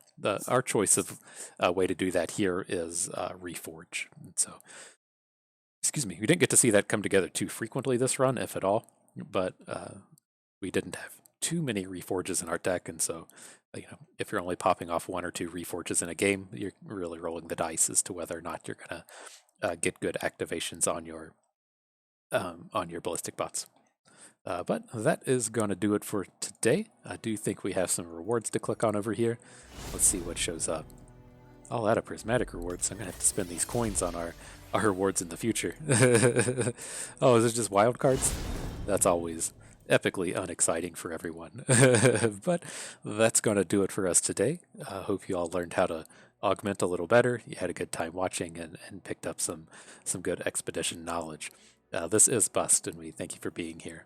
Our choice of way to do that here is Reforge. And so, excuse me, we didn't get to see that come together too frequently this run, if at all, but we didn't have too many Reforges in our deck, and so if you're only popping off 1 or 2 Reforges in a game, you're really rolling the dice as to whether or not you're gonna get good activations on your ballistic bots. But that is going to do it for today. I do think we have some rewards to click on over here. Let's see what shows up. All out of prismatic rewards, so I'm going to have to spend these coins on our rewards in the future. Oh, is it just wild cards? That's always epically unexciting for everyone. But that's going to do it for us today. I hope you all learned how to augment a little better. You had a good time watching and picked up some good expedition knowledge. This is Bust, and we thank you for being here.